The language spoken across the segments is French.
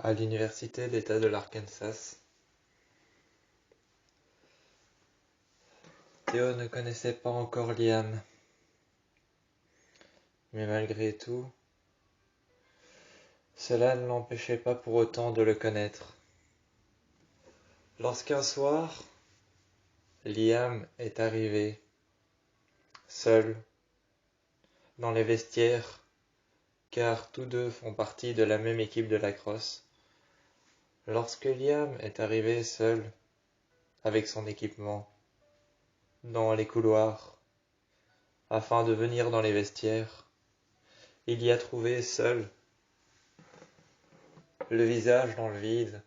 à l'université d'État de l'Arkansas. Théo ne connaissait pas encore Liam, mais malgré tout, cela ne l'empêchait pas pour autant de le connaître. Lorsqu'un soir, Liam est arrivé, seul, dans les vestiaires, car tous deux font partie de la même équipe de lacrosse. Lorsque Liam est arrivé seul, avec son équipement, dans les couloirs, afin de venir dans les vestiaires, il y a trouvé seul, le visage dans le vide,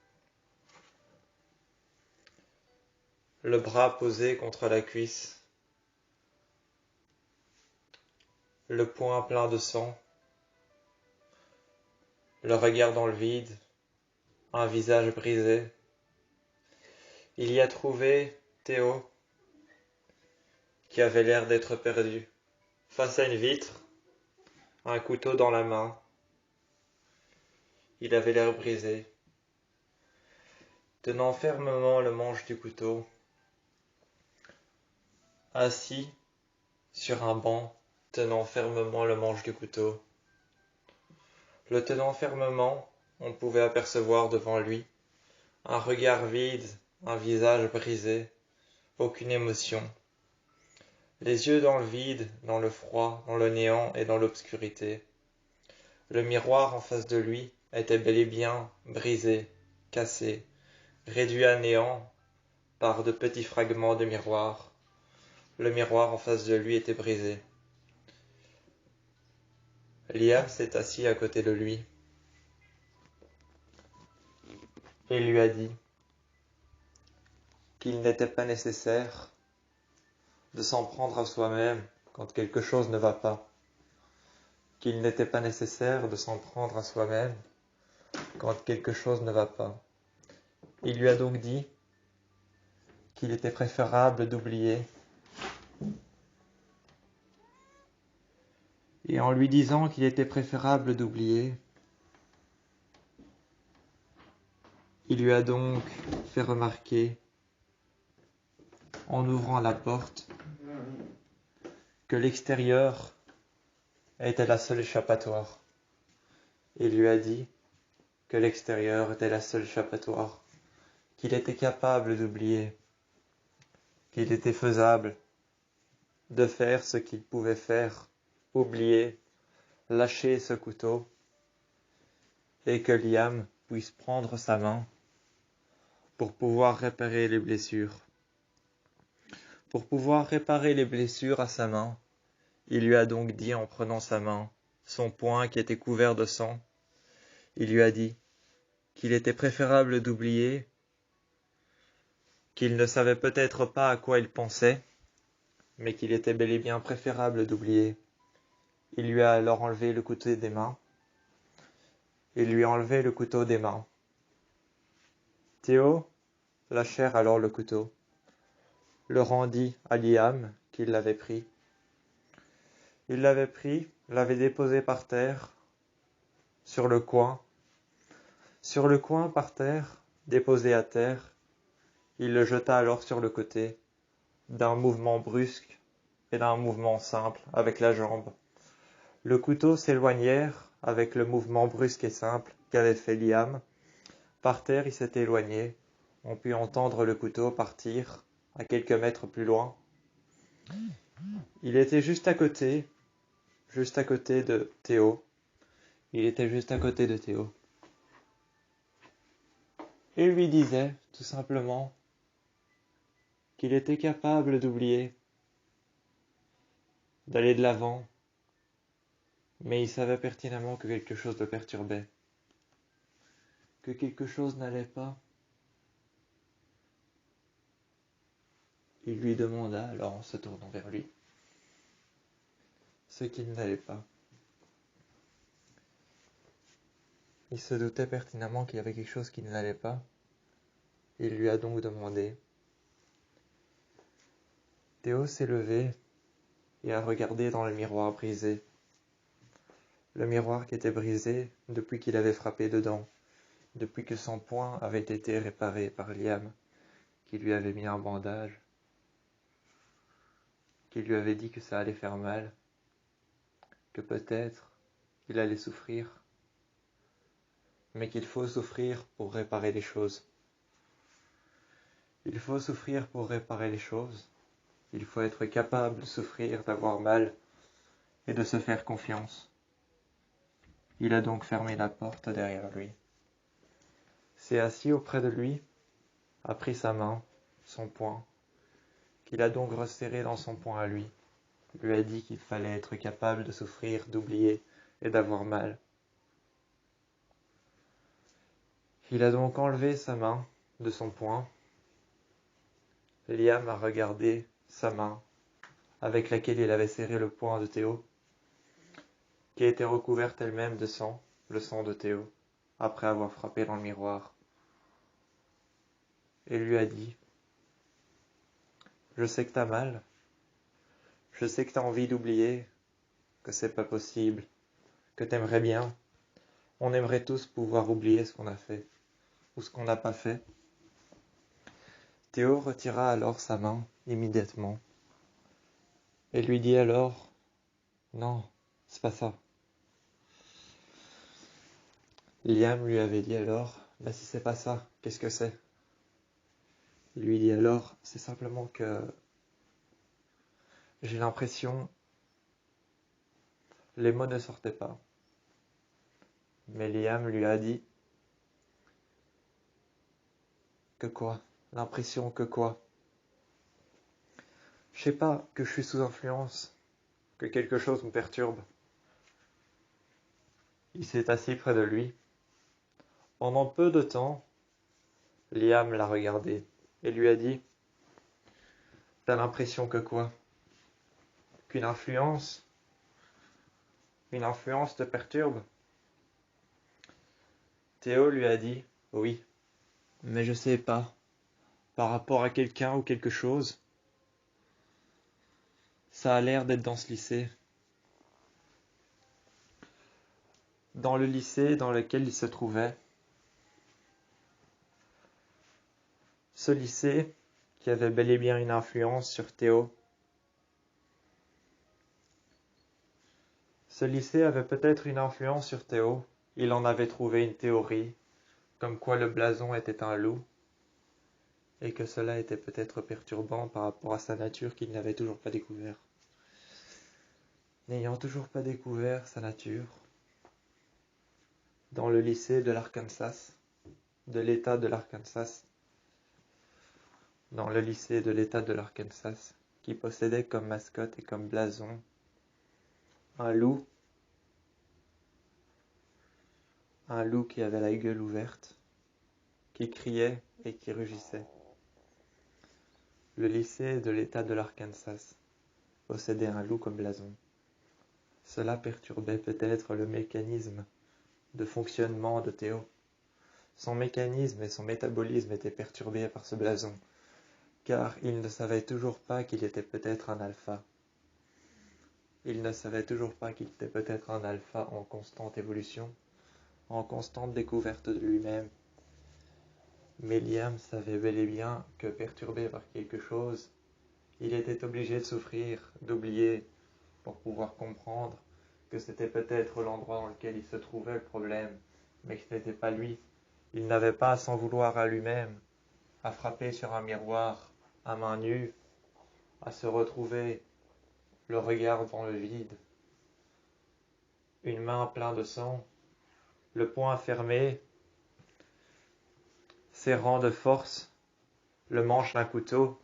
le bras posé contre la cuisse, le poing plein de sang, le regard dans le vide, un visage brisé. Il y a trouvé Théo, qui avait l'air d'être perdu, face à une vitre, un couteau dans la main. Il avait l'air brisé, tenant fermement le manche du couteau, assis sur un banc, tenant fermement le manche du couteau. Le tenant fermement, on pouvait apercevoir devant lui un regard vide, un visage brisé, aucune émotion. Les yeux dans le vide, dans le froid, dans le néant et dans l'obscurité. Le miroir en face de lui était bel et bien brisé, cassé, réduit à néant par de petits fragments de miroir. Le miroir en face de lui était brisé. Liam s'est assis à côté de lui et lui a dit qu'il n'était pas nécessaire de s'en prendre à soi-même quand quelque chose ne va pas, qu'il n'était pas nécessaire de s'en prendre à soi-même quand quelque chose ne va pas. Il lui a donc dit qu'il était préférable d'oublier. Et en lui disant qu'il était préférable d'oublier, il lui a donc fait remarquer, en ouvrant la porte, que l'extérieur était la seule échappatoire. Il lui a dit que l'extérieur était la seule échappatoire, qu'il était capable d'oublier, qu'il était faisable de faire ce qu'il pouvait faire, oublier, lâcher ce couteau, et que Liam puisse prendre sa main pour pouvoir réparer les blessures. Pour pouvoir réparer les blessures à sa main, il lui a donc dit en prenant sa main, son poing qui était couvert de sang, il lui a dit qu'il était préférable d'oublier, qu'il ne savait peut-être pas à quoi il pensait, mais qu'il était bel et bien préférable d'oublier. Il lui a alors enlevé le couteau des mains. Il lui a enlevé le couteau des mains. Théo lâchèrent alors le couteau, le rendit à Liam, qui l'avait pris. Il l'avait pris, l'avait déposé par terre, sur le coin par terre, déposé à terre. Il le jeta alors sur le côté, d'un mouvement brusque et d'un mouvement simple avec la jambe. Le couteau s'éloignèrent avec le mouvement brusque et simple qu'avait fait Liam. Par terre, il s'est éloigné. On put entendre le couteau partir à quelques mètres plus loin. Il était juste à côté de Théo. Il était juste à côté de Théo. Et lui disait, tout simplement, qu'il était capable d'oublier, d'aller de l'avant, mais il savait pertinemment que quelque chose le perturbait, que quelque chose n'allait pas. Il lui demanda alors en se tournant vers lui ce qu'il n'allait pas. Il se doutait pertinemment qu'il y avait quelque chose qui n'allait pas. Il lui a donc demandé. Théo s'est levé et a regardé dans le miroir brisé. Le miroir qui était brisé depuis qu'il avait frappé dedans. depuis que son poing avait été réparé par Liam, qui lui avait mis un bandage, qui lui avait dit que ça allait faire mal, que peut-être il allait souffrir, mais qu'il faut souffrir pour réparer les choses. Il faut souffrir pour réparer les choses. Il faut être capable de souffrir, d'avoir mal et de se faire confiance. Il a donc fermé la porte derrière lui. S'est assis auprès de lui, a pris sa main, son poing, qu'il a donc resserré dans son poing à lui, lui a dit qu'il fallait être capable de souffrir, d'oublier et d'avoir mal. Il a donc enlevé sa main de son poing. Liam a regardé sa main avec laquelle il avait serré le poing de Théo, qui était recouverte elle-même de sang, le sang de Théo, après avoir frappé dans le miroir. Et lui a dit « Je sais que t'as mal, je sais que t'as envie d'oublier, que c'est pas possible, que t'aimerais bien. On aimerait tous pouvoir oublier ce qu'on a fait, ou ce qu'on n'a pas fait. » Théo retira alors sa main immédiatement, et lui dit alors « Non, c'est pas ça. » Liam lui avait dit alors « Bah si c'est pas ça, qu'est-ce que c'est ?» Il lui dit alors « C'est simplement que j'ai l'impression, les mots ne sortaient pas. » Mais Liam lui a dit « Que quoi? L'impression que quoi? Je sais pas, que je suis sous influence, que quelque chose me perturbe. » Il s'est assis près de lui. Pendant peu de temps, Liam l'a regardé et lui a dit « T'as l'impression que quoi? Qu'une influence te perturbe ?» Théo lui a dit « Oui, mais je sais pas, par rapport à quelqu'un ou quelque chose. Ça a l'air d'être dans ce lycée. Dans le lycée dans lequel il se trouvait. Ce lycée qui avait bel et bien une influence sur Théo. Ce lycée avait peut-être une influence sur Théo. Il en avait trouvé une théorie, comme quoi le blason était un loup, et que cela était peut-être perturbant par rapport à sa nature qu'il n'avait toujours pas découvert. N'ayant toujours pas découvert sa nature, dans le lycée de l'Arkansas, de l'État de l'Arkansas, dans le lycée de l'État de l'Arkansas, qui possédait comme mascotte et comme blason un loup qui avait la gueule ouverte, qui criait et qui rugissait. Le lycée de l'État de l'Arkansas possédait un loup comme blason. Cela perturbait peut-être le mécanisme de fonctionnement de Théo. Son mécanisme et son métabolisme étaient perturbés par ce blason, car il ne savait toujours pas qu'il était peut-être un alpha. Il ne savait toujours pas qu'il était peut-être un alpha en constante évolution, en constante découverte de lui-même. Mais Liam savait bel et bien que, perturbé par quelque chose, il était obligé de souffrir, d'oublier, pour pouvoir comprendre que c'était peut-être l'endroit dans lequel il se trouvait le problème, mais que ce n'était pas lui. Il n'avait pas à s'en vouloir à lui-même, à frapper sur un miroir à main nue, à se retrouver le regard dans le vide, une main pleine de sang, le poing fermé, serrant de force le manche d'un couteau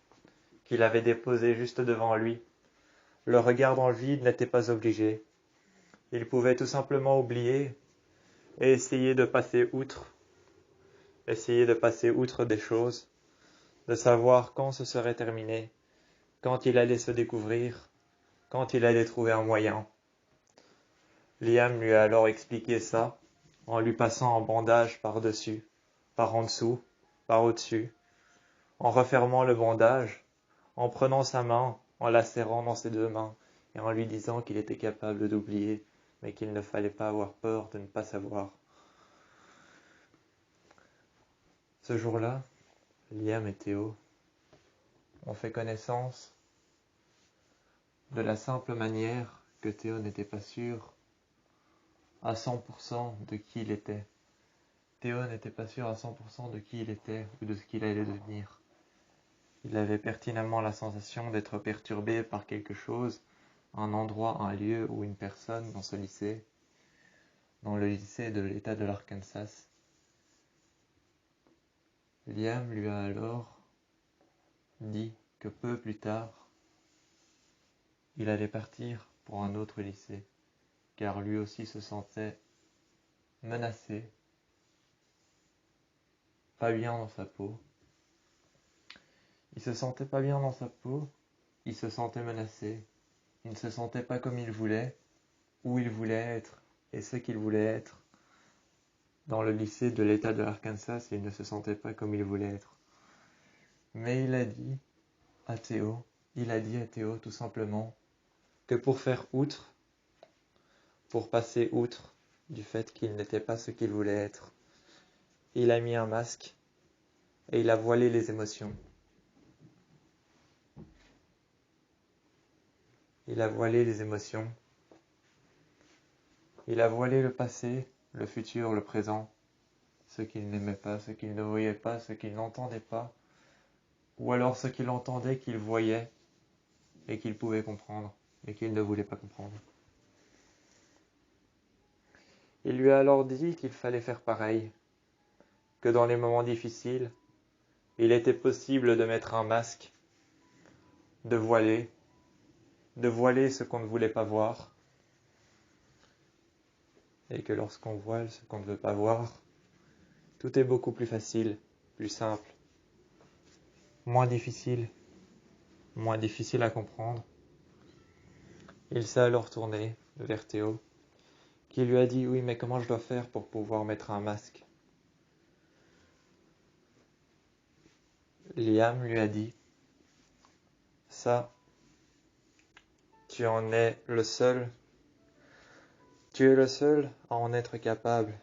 qu'il avait déposé juste devant lui. Le regard dans le vide n'était pas obligé. Il pouvait tout simplement oublier et essayer de passer outre des choses, de savoir quand ce serait terminé, quand il allait se découvrir, quand il allait trouver un moyen. Liam lui a alors expliqué ça, en lui passant un bandage par-dessus, par en dessous, par au-dessus, en refermant le bandage, en prenant sa main, en la serrant dans ses deux mains, et en lui disant qu'il était capable d'oublier, mais qu'il ne fallait pas avoir peur de ne pas savoir. Ce jour-là, Liam et Théo ont fait connaissance de la simple manière que Théo n'était pas sûr à 100% de qui il était. Théo n'était pas sûr à 100% de qui il était ou de ce qu'il allait devenir. Il avait pertinemment la sensation d'être perturbé par quelque chose, un endroit, un lieu ou une personne dans ce lycée, dans le lycée de l'État de l'Arkansas. Liam lui a alors dit que peu plus tard, il allait partir pour un autre lycée, car lui aussi se sentait menacé, pas bien dans sa peau. Il se sentait pas bien dans sa peau, il se sentait menacé, il ne se sentait pas comme il voulait, où il voulait être et ce qu'il voulait être. Dans le lycée de l'État de l'Arkansas, il ne se sentait pas comme il voulait être. Mais il a dit à Théo tout simplement que pour faire outre, pour passer outre du fait qu'il n'était pas ce qu'il voulait être, il a mis un masque et il a voilé les émotions. Il a voilé les émotions. Il a voilé le passé, le futur, le présent, ce qu'il n'aimait pas, ce qu'il ne voyait pas, ce qu'il n'entendait pas, ou alors ce qu'il entendait, qu'il voyait et qu'il pouvait comprendre, et qu'il ne voulait pas comprendre. Il lui a alors dit qu'il fallait faire pareil, que dans les moments difficiles, il était possible de mettre un masque, de voiler ce qu'on ne voulait pas voir, et que lorsqu'on voile ce qu'on ne veut pas voir, tout est beaucoup plus facile, plus simple, moins difficile à comprendre. Il s'est alors tourné vers Théo, qui lui a dit « Oui, mais comment je dois faire pour pouvoir mettre un masque ?» Liam lui a dit « Ça, tu en es le seul. Tu es le seul à en être capable.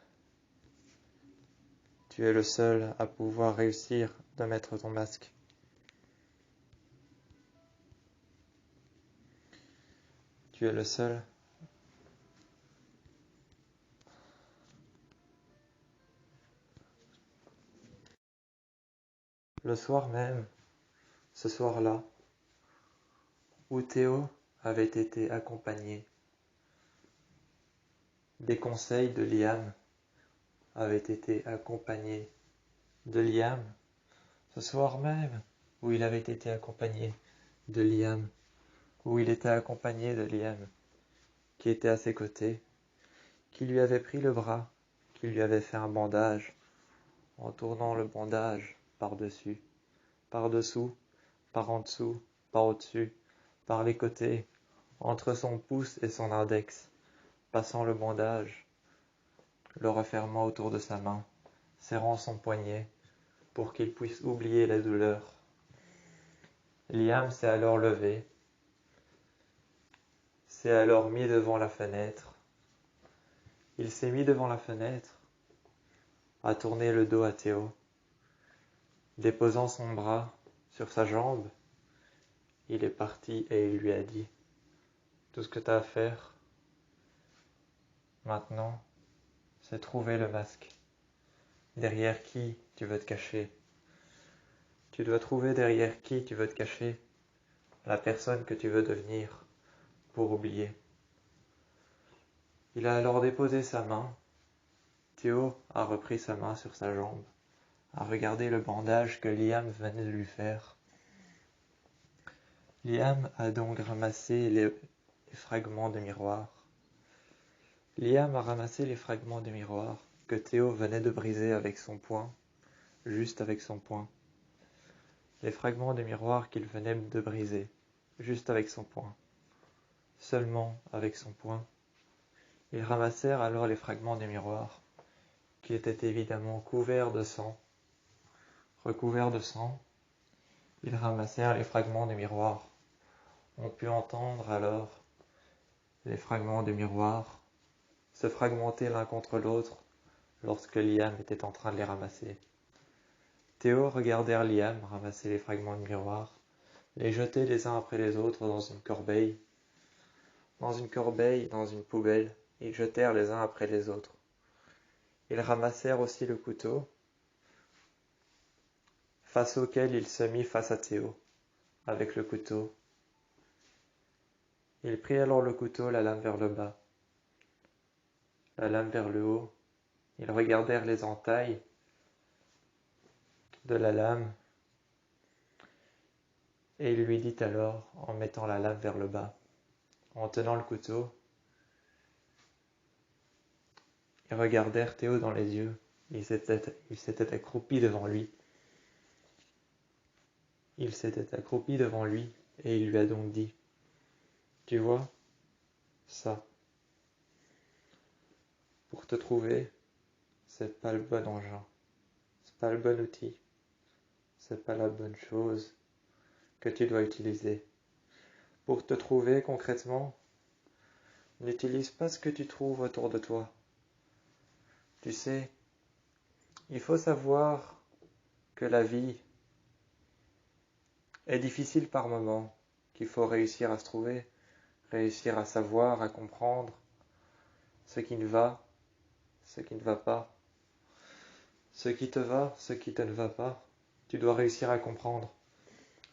Tu es le seul à pouvoir réussir de mettre ton masque. Tu es le seul. » Le soir même, ce soir-là, où Théo avait été accompagné, des conseils de Liam avaient été accompagnés de Liam, ce soir même où il avait été accompagné de Liam, où il était accompagné de Liam, qui était à ses côtés, qui lui avait pris le bras, qui lui avait fait un bandage, en tournant le bandage par-dessus, par-dessous, par en dessous, par au-dessus, par les côtés, entre son pouce et son index, passant le bandage, le refermant autour de sa main, serrant son poignet pour qu'il puisse oublier la douleur. Liam s'est alors levé, s'est alors mis devant la fenêtre. Il s'est mis devant la fenêtre, a tourné le dos à Théo, déposant son bras sur sa jambe. Il est parti et il lui a dit « Tout ce que tu as à faire, maintenant, c'est trouver le masque. Derrière qui tu veux te cacher? Tu dois trouver derrière qui tu veux te cacher, la personne que tu veux devenir, pour oublier. » Il a alors déposé sa main. Théo a repris sa main sur sa jambe, a regardé le bandage que Liam venait de lui faire. Liam a donc ramassé les fragments de miroir. Liam a ramassé les fragments de miroir que Théo venait de briser avec son poing, juste avec son poing. Les fragments de miroir qu'il venait de briser, juste avec son poing. Seulement avec son poing. Ils ramassèrent alors les fragments des miroirs, qui étaient évidemment couverts de sang. Recouverts de sang, ils ramassèrent les fragments des miroirs. On put entendre alors les fragments des miroirs se fragmenter l'un contre l'autre lorsque Liam était en train de les ramasser. Théo regardèrent Liam ramasser les fragments de miroir, les jeter les uns après les autres dans une corbeille, dans une poubelle. Ils jetèrent les uns après les autres. Ils ramassèrent aussi le couteau, face auquel il se mit face à Théo, avec le couteau. Il prit alors le couteau, la lame vers le bas, la lame vers le haut. Ils regardèrent les entailles de la lame, et il lui dit alors, en mettant la lame vers le bas, en tenant le couteau, ils regardèrent Théo dans les yeux. Il s'était accroupi devant lui. Il s'était accroupi devant lui, et il lui a donc dit, « Tu vois, ça, pour te trouver, c'est pas le bon engin, c'est pas le bon outil, c'est pas la bonne chose que tu dois utiliser. Pour te trouver concrètement, n'utilise pas ce que tu trouves autour de toi. Tu sais, il faut savoir que la vie est difficile par moments, qu'il faut réussir à se trouver, réussir à savoir, à comprendre ce qui ne va, ce qui ne va pas, ce qui te va, ce qui te ne va pas. Tu dois réussir à comprendre.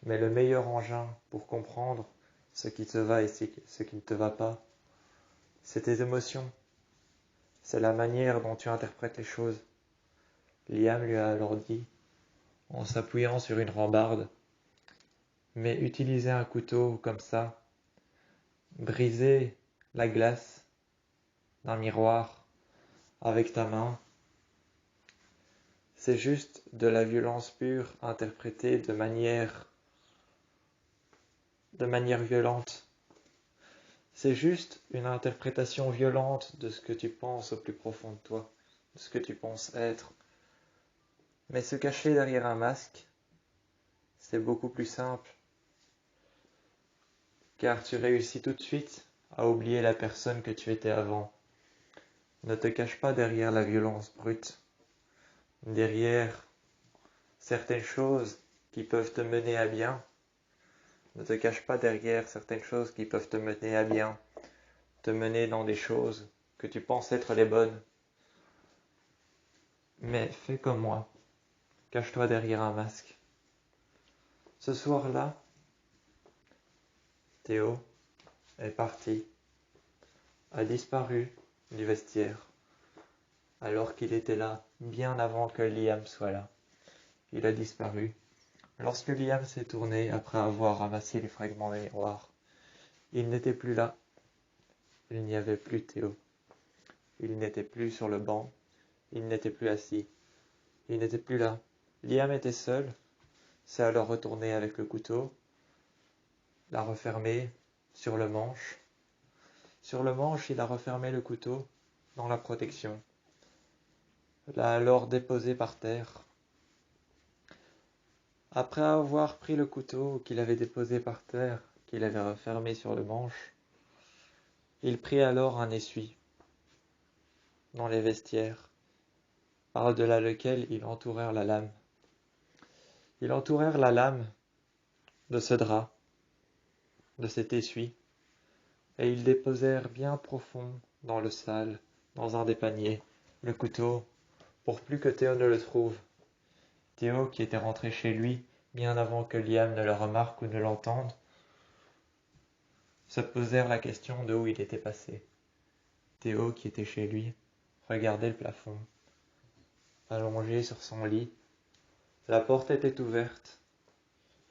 Mais le meilleur engin pour comprendre ce qui te va et ce qui ne te va pas, c'est tes émotions. C'est la manière dont tu interprètes les choses. Liam lui a alors dit, en s'appuyant sur une rambarde, mais utiliser un couteau comme ça, briser la glace d'un miroir avec ta main, c'est juste de la violence pure interprétée de manière violente. C'est juste une interprétation violente de ce que tu penses au plus profond de toi, de ce que tu penses être. Mais se cacher derrière un masque, c'est beaucoup plus simple, car tu réussis tout de suite à oublier la personne que tu étais avant. Ne te cache pas derrière la violence brute, derrière certaines choses qui peuvent te mener à bien. Ne te cache pas derrière certaines choses qui peuvent te mener à bien, te mener dans des choses que tu penses être les bonnes. Mais fais comme moi, cache-toi derrière un masque. Ce soir-là, Théo est parti, a disparu du vestiaire, alors qu'il était là bien avant que Liam soit là. Il a disparu. Lorsque Liam s'est tourné après avoir ramassé les fragments des miroirs, il n'était plus là. Il n'y avait plus Théo. Il n'était plus sur le banc. Il n'était plus assis. Il n'était plus là. Liam était seul. S'est alors retourné avec le couteau, l'a refermé sur le manche. Sur le manche, il a refermé le couteau dans la protection. L'a alors déposé par terre. Après avoir pris le couteau qu'il avait déposé par terre, qu'il avait refermé sur le manche, il prit alors un essuie dans les vestiaires, par-delà lequel ils entourèrent la lame. Ils entourèrent la lame de ce drap, de cet essuie, et ils déposèrent bien profond dans le sale, dans un des paniers, le couteau, pour plus que Théo ne le trouve. Théo, qui était rentré chez lui bien avant que Liam ne le remarque ou ne l'entende, se posèrent la question de où il était passé. Théo, qui était chez lui, regardait le plafond, allongé sur son lit. La porte était ouverte.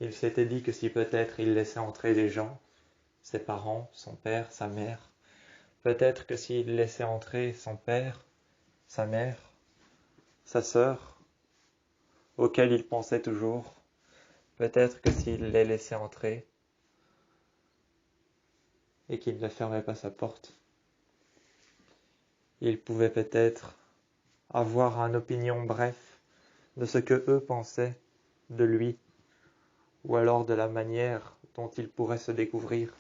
Il s'était dit que si peut-être il laissait entrer des gens, ses parents, son père, sa mère, peut-être que s'il laissait entrer son père, sa mère, sa sœur, auquel il pensait toujours, peut-être que s'il les laissait entrer et qu'il ne fermait pas sa porte, il pouvait peut-être avoir une opinion bref de ce que eux pensaient de lui, ou alors de la manière dont il pourrait se découvrir.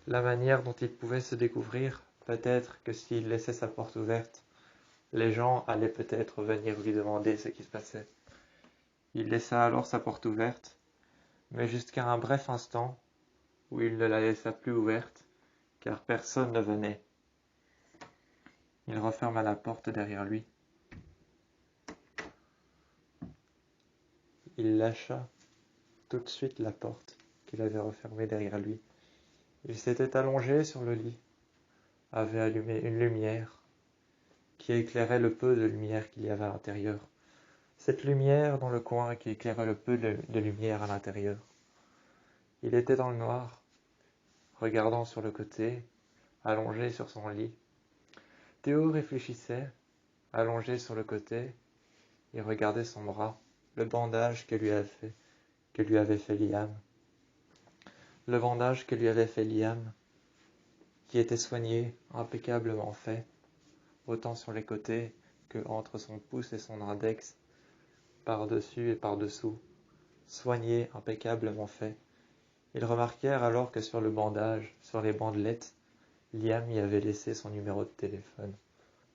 La manière dont il pouvait se découvrir, peut-être que s'il laissait sa porte ouverte, les gens allaient peut-être venir lui demander ce qui se passait. Il laissa alors sa porte ouverte, mais jusqu'à un bref instant où il ne la laissa plus ouverte, car personne ne venait. Il referma la porte derrière lui. Il lâcha tout de suite la porte qu'il avait refermée derrière lui. Il s'était allongé sur le lit, avait allumé une lumière qui éclairait le peu de lumière qu'il y avait à l'intérieur. Cette lumière dans le coin qui éclairait le peu de lumière à l'intérieur. Il était dans le noir, regardant sur le côté, allongé sur son lit. Théo réfléchissait, allongé sur le côté, et regardait son bras, le bandage que lui avait fait Liam. Le bandage que lui avait fait Liam, qui était soigné, impeccablement fait, autant sur les côtés que entre son pouce et son index, par-dessus et par-dessous, soigné, impeccablement fait. Ils remarquèrent alors que sur le bandage, sur les bandelettes, Liam y avait laissé son numéro de téléphone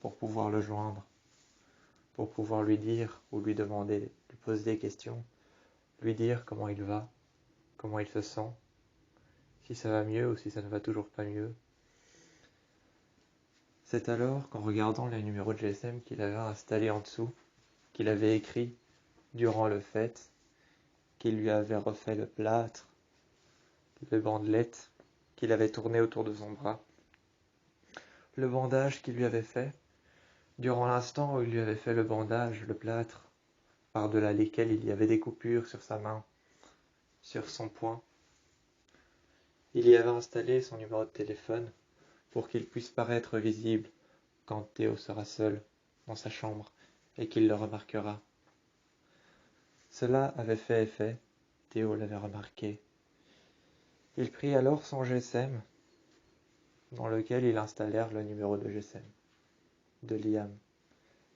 pour pouvoir le joindre, pour pouvoir lui dire ou lui demander, lui poser des questions, lui dire comment il va, comment il se sent, si ça va mieux ou si ça ne va toujours pas mieux. C'est alors qu'en regardant le numéro de GSM qu'il avait installé en dessous, qu'il avait écrit durant le fait, qu'il lui avait refait le plâtre, le bandelette qu'il avait tourné autour de son bras, le bandage qu'il lui avait fait, durant l'instant où il lui avait fait le bandage, le plâtre, par-delà lesquels il y avait des coupures sur sa main, sur son poing, il y avait installé son numéro de téléphone pour qu'il puisse paraître visible quand Théo sera seul dans sa chambre et qu'il le remarquera. Cela avait fait effet, Théo l'avait remarqué. Il prit alors son GSM, dans lequel ils installèrent le numéro de GSM de Liam.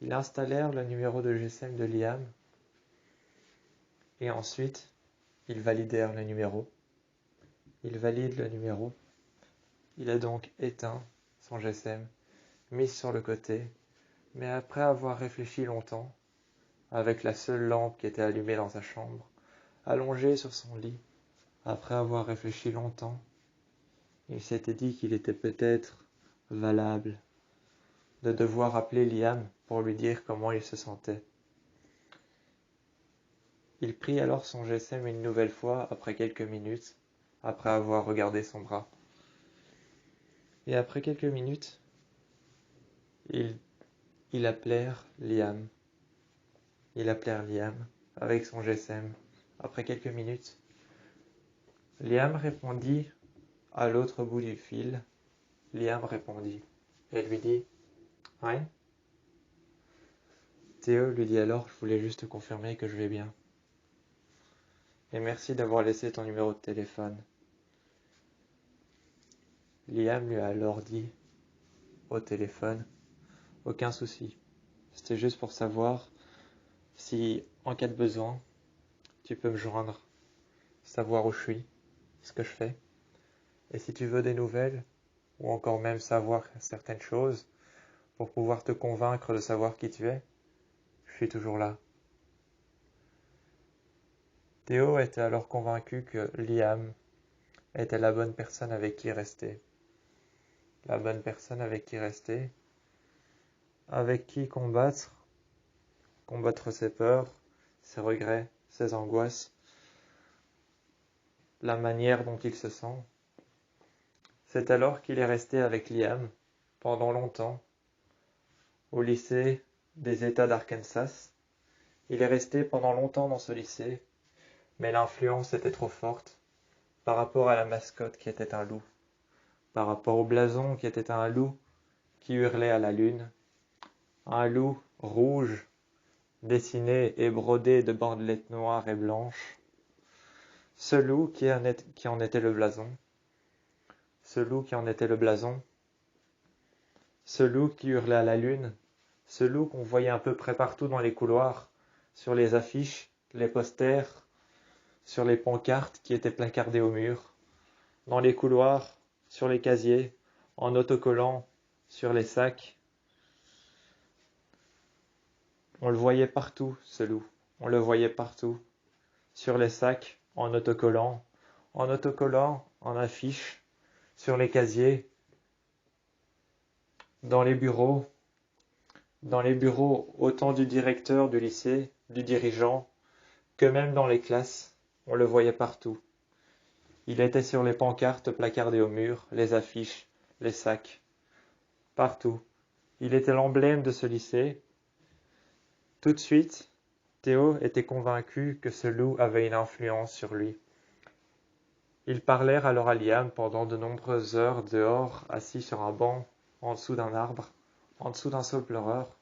Ils installèrent le numéro de GSM de Liam et ensuite ils validèrent le numéro. Il valide le numéro. Il a donc éteint son GSM, mis sur le côté, mais après avoir réfléchi longtemps, avec la seule lampe qui était allumée dans sa chambre, allongé sur son lit, après avoir réfléchi longtemps, il s'était dit qu'il était peut-être valable de devoir appeler Liam pour lui dire comment il se sentait. Il prit alors son GSM une nouvelle fois après quelques minutes, après avoir regardé son bras. Et après quelques minutes, ils appelèrent Liam. Ils appelèrent Liam avec son GSM. Après quelques minutes, Liam répondit à l'autre bout du fil. Liam répondit et lui dit « Ouais ?» Théo lui dit alors « Je voulais juste te confirmer que je vais bien. Et merci d'avoir laissé ton numéro de téléphone. » Liam lui a alors dit au téléphone « Aucun souci. C'était juste pour savoir si, en cas de besoin, tu peux me joindre, savoir où je suis, ce que je fais. Et si tu veux des nouvelles, ou encore même savoir certaines choses, pour pouvoir te convaincre de savoir qui tu es, je suis toujours là. » Théo était alors convaincu que Liam était la bonne personne avec qui rester. La bonne personne avec qui rester, avec qui combattre ses peurs, ses regrets, ses angoisses, la manière dont il se sent. C'est alors qu'il est resté avec Liam pendant longtemps au lycée des États d'Arkansas. Il est resté pendant longtemps dans ce lycée, mais l'influence était trop forte par rapport à la mascotte qui était un loup, par rapport au blason qui était un loup qui hurlait à la lune, un loup rouge dessiné et brodé de bandelettes noires et blanches. Ce loup qui en était le blason. Ce loup qui en était le blason. Ce loup qui hurlait à la lune. Ce loup qu'on voyait à peu près partout dans les couloirs, sur les affiches, les posters, sur les pancartes qui étaient placardées au mur, dans les couloirs, sur les casiers, en autocollant, sur les sacs. On le voyait partout, ce loup. On le voyait partout, sur les sacs, en autocollant, en affiches, sur les casiers, dans les bureaux, autant du directeur du lycée, du dirigeant, que même dans les classes, on le voyait partout. Il était sur les pancartes placardées au mur, les affiches, les sacs, partout. Il était l'emblème de ce lycée. Tout de suite, Théo était convaincu que ce loup avait une influence sur lui. Ils parlèrent alors à Liam pendant de nombreuses heures dehors, assis sur un banc, en dessous d'un arbre, en dessous d'un saule pleureur.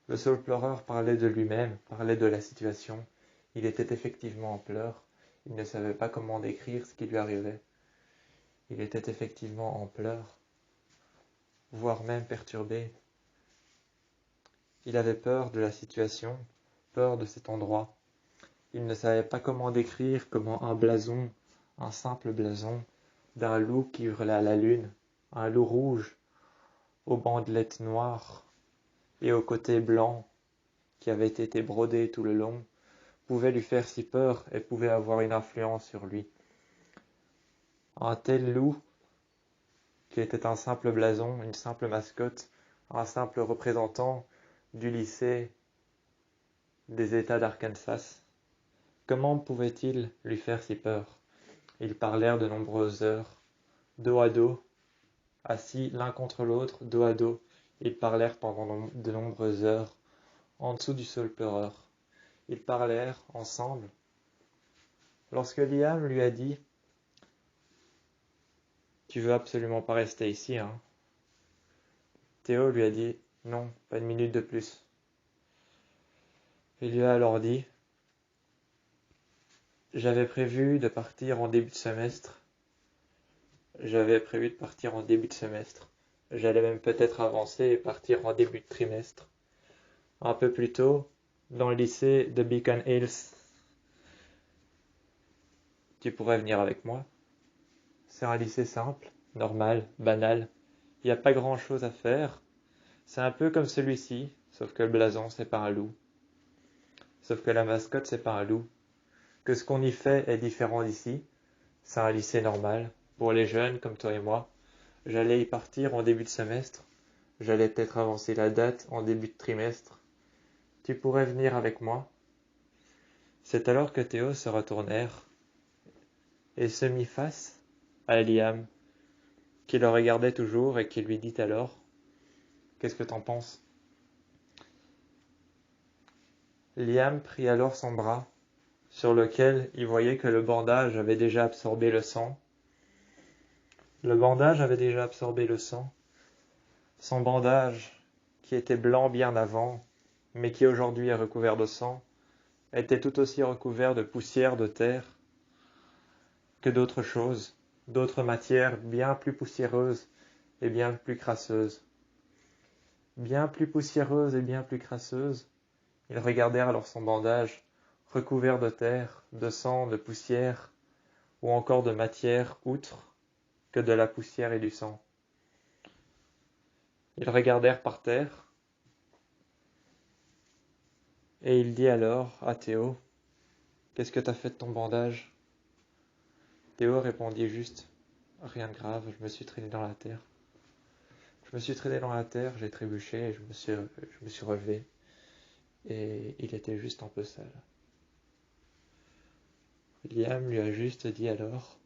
Le saule pleureur parlait de lui-même, parlait de la situation. Il était effectivement en pleurs. Il ne savait pas comment décrire ce qui lui arrivait. Il était effectivement en pleurs, voire même perturbé. Il avait peur de la situation, peur de cet endroit. Il ne savait pas comment décrire comment un blason, un simple blason, d'un loup qui hurlait à la lune, un loup rouge, aux bandelettes noires et aux côtés blancs qui avaient été brodés tout le long, pouvait lui faire si peur et pouvait avoir une influence sur lui. Un tel loup, qui était un simple blason, une simple mascotte, un simple représentant du lycée des États d'Arkansas, comment pouvait-il lui faire si peur? Ils parlèrent de nombreuses heures, dos à dos, assis l'un contre l'autre, dos à dos. Ils parlèrent pendant de nombreuses heures, en dessous du saule pleureur. Ils parlèrent ensemble. Lorsque Liam lui a dit « Tu veux absolument pas rester ici, hein ?» Théo lui a dit « Non, pas une minute de plus. » Il lui a alors dit « J'avais prévu de partir en début de semestre. J'avais prévu de partir en début de semestre. J'allais même peut-être avancer et partir en début de trimestre. Un peu plus tôt, dans le lycée de Beacon Hills. Tu pourrais venir avec moi. C'est un lycée simple, normal, banal. Il n'y a pas grand-chose à faire. C'est un peu comme celui-ci, sauf que le blason, c'est pas un loup. Sauf que la mascotte, c'est pas un loup. Que ce qu'on y fait est différent d'ici. C'est un lycée normal, pour les jeunes comme toi et moi. J'allais y partir en début de semestre. J'allais peut-être avancer la date en début de trimestre. Tu pourrais venir avec moi. C'est alors que Théo se retournèrent et se mit face à Liam, qui le regardait toujours et qui lui dit alors « Qu'est-ce que t'en penses ?» Liam prit alors son bras, sur lequel il voyait que le bandage avait déjà absorbé le sang. Le bandage avait déjà absorbé le sang. Son bandage, qui était blanc bien avant, mais qui aujourd'hui est recouvert de sang, était tout aussi recouvert de poussière de terre que d'autres choses, d'autres matières bien plus poussiéreuses et bien plus crasseuses. Bien plus poussiéreuses et bien plus crasseuses, ils regardèrent alors son bandage, recouvert de terre, de sang, de poussière, ou encore de matière outre que de la poussière et du sang. Ils regardèrent par terre, et il dit alors à Théo, « Qu'est-ce que t'as fait de ton bandage ?» Théo répondit juste, « Rien de grave, je me suis traîné dans la terre. » Je me suis traîné dans la terre, j'ai trébuché et je me suis relevé. Et il était juste un peu sale. Liam lui a juste dit alors,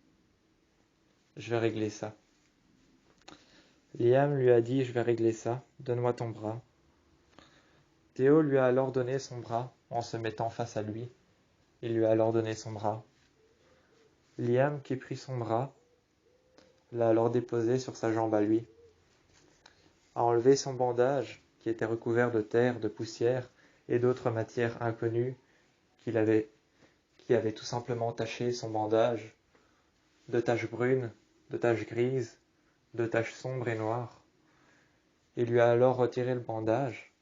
je vais régler ça. Liam lui a dit, je vais régler ça, donne-moi ton bras. Théo lui a alors donné son bras en se mettant face à lui. Il lui a alors donné son bras. Liam, qui prit son bras, l'a alors déposé sur sa jambe à lui, a enlevé son bandage qui était recouvert de terre, de poussière et d'autres matières inconnues qui avaient tout simplement taché son bandage de taches brunes, de taches grises, de taches sombres et noires. Il lui a alors retiré le bandage,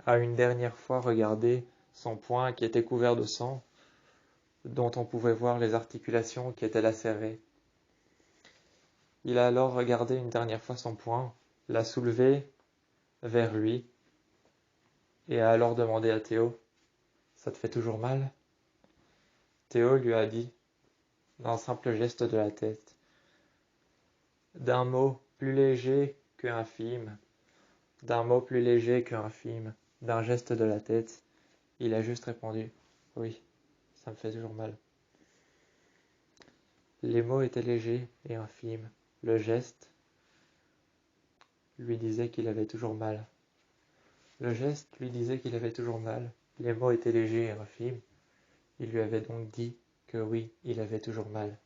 a une dernière fois regardé son poing qui était couvert de sang, dont on pouvait voir les articulations qui étaient lacérées. Il a alors regardé une dernière fois son poing, l'a soulevé vers lui, et a alors demandé à Théo, Ça te fait toujours mal? Théo lui a dit, d'un simple geste de la tête, d'un mot plus léger que infime, d'un mot plus léger que infime, d'un geste de la tête, il a juste répondu, oui, ça me fait toujours mal. Les mots étaient légers et infimes, le geste lui disait qu'il avait toujours mal. Le geste lui disait qu'il avait toujours mal, les mots étaient légers et infimes, il lui avait donc dit que oui, il avait toujours mal.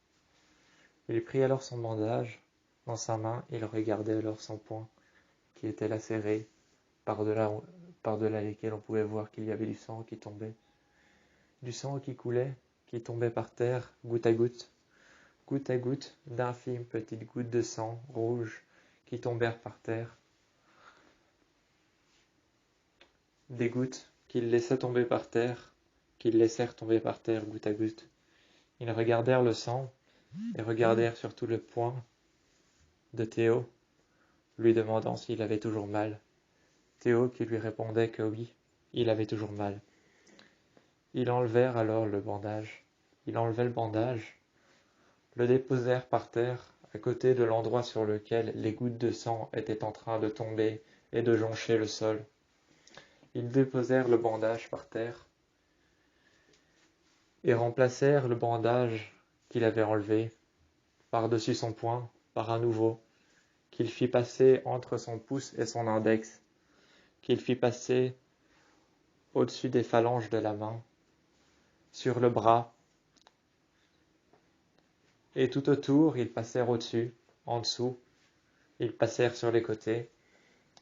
Il prit alors son bandage dans sa main, il regardait alors son poing, qui était lacéré, par-delà lesquels on pouvait voir qu'il y avait du sang qui tombait. Du sang qui coulait, qui tombait par terre, goutte à goutte d'infimes petites gouttes de sang rouge qui tombèrent par terre. Des gouttes qu'ils laissaient tomber par terre, qu'ils laissèrent tomber par terre goutte à goutte. Ils regardèrent le sang et regardèrent surtout le poing de Théo, lui demandant s'il avait toujours mal. Théo qui lui répondait que oui, il avait toujours mal. Ils enlevèrent alors le bandage. Ils enlevaient le bandage, le déposèrent par terre, à côté de l'endroit sur lequel les gouttes de sang étaient en train de tomber et de joncher le sol. Ils déposèrent le bandage par terre et remplacèrent le bandage qu'il avait enlevé par-dessus son poing par un nouveau, qu'il fit passer entre son pouce et son index, qu'il fit passer au-dessus des phalanges de la main, sur le bras, et tout autour, ils passèrent au-dessus, en dessous, ils passèrent sur les côtés,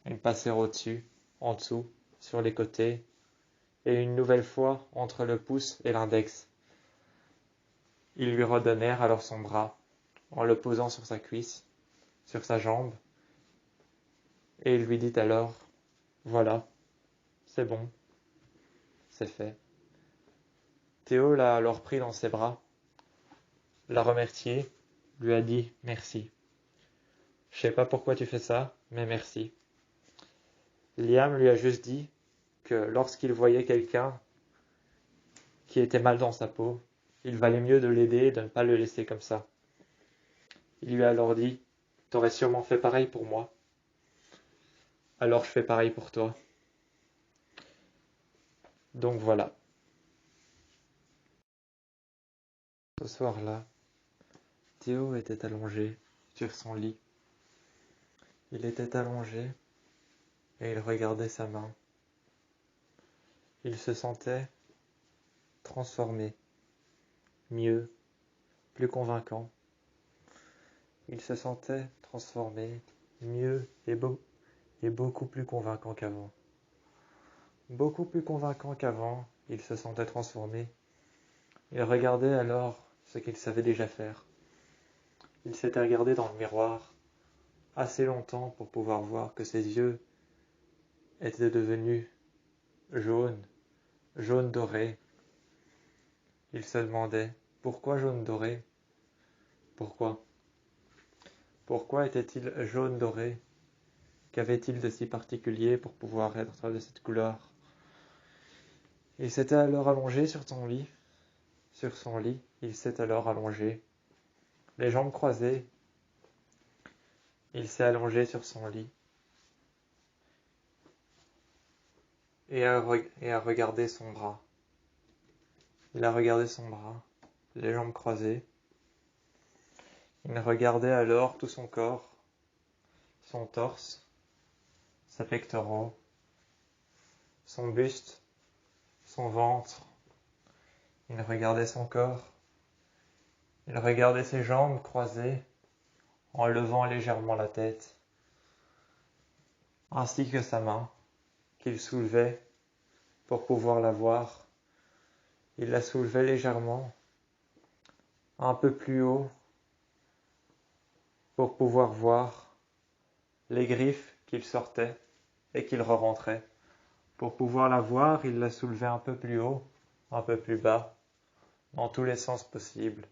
ils passèrent au-dessus, en dessous, sur les côtés, et une nouvelle fois entre le pouce et l'index. Ils lui redonnèrent alors son bras, en le posant sur sa cuisse, sur sa jambe, et il lui dit alors, voilà, c'est bon, c'est fait. Théo l'a alors pris dans ses bras, l'a remercié, lui a dit merci. Je sais pas pourquoi tu fais ça, mais merci. Liam lui a juste dit que lorsqu'il voyait quelqu'un qui était mal dans sa peau, il valait mieux de l'aider et de ne pas le laisser comme ça. Il lui a alors dit, t'aurais sûrement fait pareil pour moi, alors je fais pareil pour toi. Donc voilà. Ce soir-là, Théo était allongé sur son lit. Il était allongé et il regardait sa main. Il se sentait transformé, mieux, plus convaincant. Il se sentait transformé, mieux et beaucoup plus convaincant qu'avant. Beaucoup plus convaincant qu'avant, il se sentait transformé. Il regardait alors ce qu'il savait déjà faire. Il s'était regardé dans le miroir assez longtemps pour pouvoir voir que ses yeux étaient devenus jaunes, jaune doré. Il se demandait, pourquoi jaune doré? Pourquoi? Pourquoi était-il jaune doré? Qu'avait-il de si particulier pour pouvoir être de cette couleur? Il s'était alors allongé sur son lit. Sur son lit, il s'est alors allongé. Les jambes croisées, il s'est allongé sur son lit. Et a regardé son bras. Il a regardé son bras, les jambes croisées. Il regardait alors tout son corps, son torse, ses pectoraux, son buste, son ventre. Il regardait son corps. Il regardait ses jambes croisées en levant légèrement la tête, ainsi que sa main qu'il soulevait pour pouvoir la voir. Il la soulevait légèrement, un peu plus haut, pour pouvoir voir les griffes qu'il sortait et qu'il re-rentrait. Pour pouvoir la voir, il la soulevait un peu plus haut, un peu plus bas, dans tous les sens possibles,